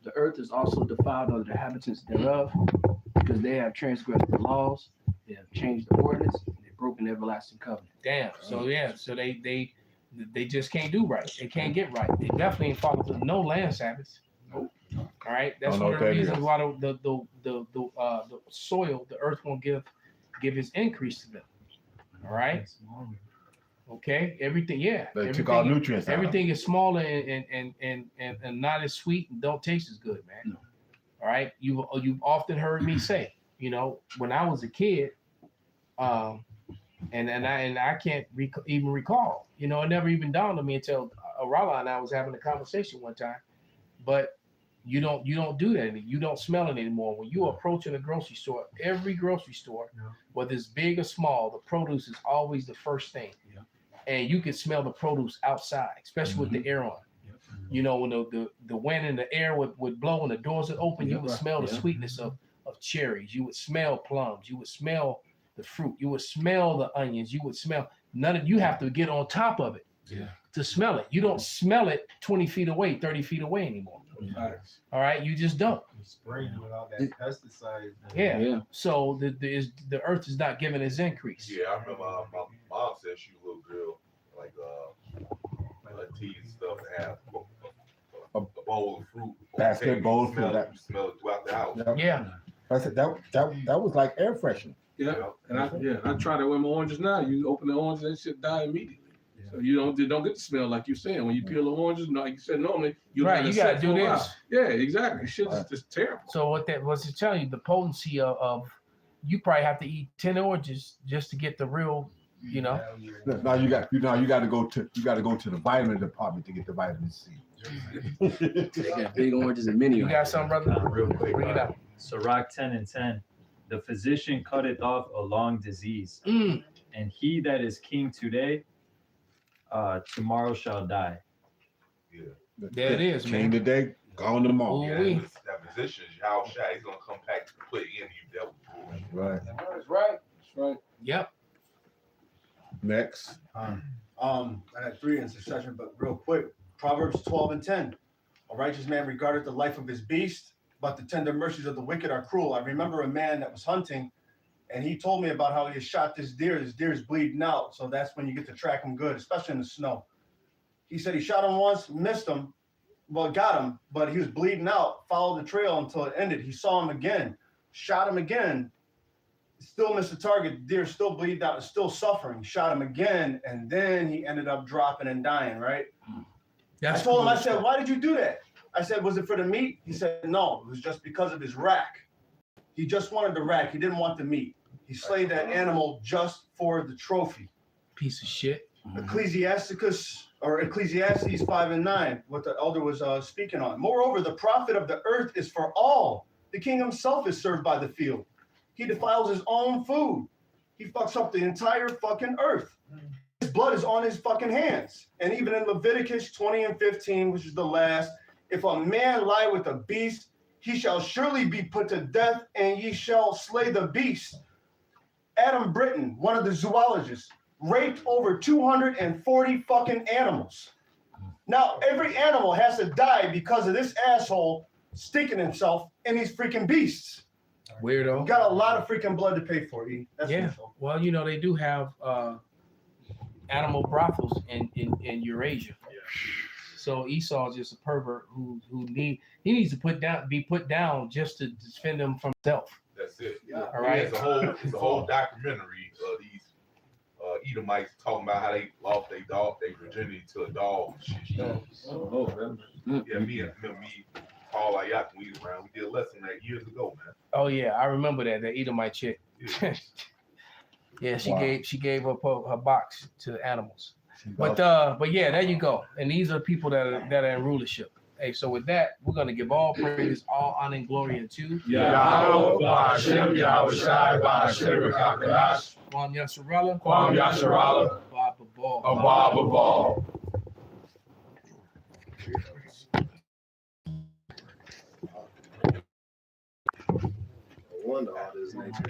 The earth is also defiled of the inhabitants thereof, because they have transgressed the laws, they have changed the ordinance, and they've broken the everlasting covenant. Damn. So yeah. So they just can't do right. They can't get right. They definitely ain't following through no land Sabbaths. Nope. All right. That's one of the reasons why the soil, the earth won't give his increase to them. All right. Okay. Everything. Yeah. They took all nutrients out. Everything is smaller and not as sweet and don't taste as good, man. No. All right. You've often heard me say, when I was a kid, and I can't even recall. It never even dawned on me until Arala and I was having a conversation one time. But you don't do that. You don't smell it anymore. When you're approaching a grocery store, every grocery store, whether it's big or small, the produce is always the first thing. Yeah. And you can smell the produce outside, especially with the air on. When the wind and the air would blow and the doors would open, you would smell the sweetness of cherries. You would smell plums. You would smell the fruit. You would smell the onions. You would smell you have to get on top of it to smell it. You don't smell it 20 feet away, 30 feet away anymore. All right, you just don't. Spraying without that pesticide. Yeah. So the earth is not giving its increase. Yeah, I remember my mom said she was a little girl, like tea and stuff, and have a bowl of fruit. Basket bowl of smell fruit. it, you smell it throughout the house. Yeah. I said that was like air freshener. Yeah, and I try that with my oranges now. You open the oranges, that shit die immediately. So you don't get the smell like you're saying. When you peel the oranges, like you said, normally you Right, you gotta set do for a while. this. Yeah, exactly. Shit is just terrible. So what's it telling you? The potency of you probably have to eat 10 oranges just to get the real, Now you got to go to the vitamin department to get the vitamin C. They got big oranges and mini. You got something, brother? Real quick. Bring it up. Sirach 10:10. The physician cutteth off a long disease, and he that is king today, tomorrow shall die. Yeah. There it is, King man. today, gone tomorrow. Yeah, that position, how shy he's gonna come back to put it in you, devil. Right. That's right. That's right. Yep. Next. I had 3 in succession, but real quick. Proverbs 12:10. A righteous man regardeth the life of his beast, but the tender mercies of the wicked are cruel. I remember a man that was hunting, and he told me about how he had shot this deer. This deer is bleeding out, so that's when you get to track him good, especially in the snow. He said he shot him once, missed him, well, got him, but he was bleeding out, followed the trail until it ended. He saw him again, shot him again, still missed the target. The deer still bleeding out, still suffering. Shot him again, and then he ended up dropping and dying, right? I told him, I said, why did you do that? I said, was it for the meat? He said, no, it was just because of his rack. He just wanted the rack. He didn't want the meat. He slayed that animal just for the trophy. Piece of shit. Ecclesiastes 5:9, what the elder was speaking on. Moreover, the profit of the earth is for all. The king himself is served by the field. He defiles his own food. He fucks up the entire fucking earth. His blood is on his fucking hands. And even in Leviticus 20:15, which is the last, if a man lie with a beast, he shall surely be put to death, and ye shall slay the beast. Adam Britton, one of the zoologists, raped over 240 fucking animals. Now, every animal has to die because of this asshole sticking himself in these freaking beasts. Weirdo. You got a lot of freaking blood to pay for, E. That's Yeah. what I'm Well, they do have animal brothels in Eurasia. So Esau's just a pervert who needs to be put down just to defend him from himself. That's it. All right. It's a whole documentary of these Edomites talking about how they lost their virginity to a dog. Yeah, me, Paul Ayat, we around. We did a lesson that years ago, man. Oh yeah, I remember that Edomite chick. Yeah, she gave up her box to animals. But yeah, there you go. And these are people that are in rulership. Hey, so with that, we're gonna give all praise, all honor and glory unto Yahweh, Ba'ashem, Yahweh Shai, Ba'ashem, Kakadash, Kwam Yasharallah, Kwam Yasharallah, Abba Ball. Abba Ball. I wonder all this nature.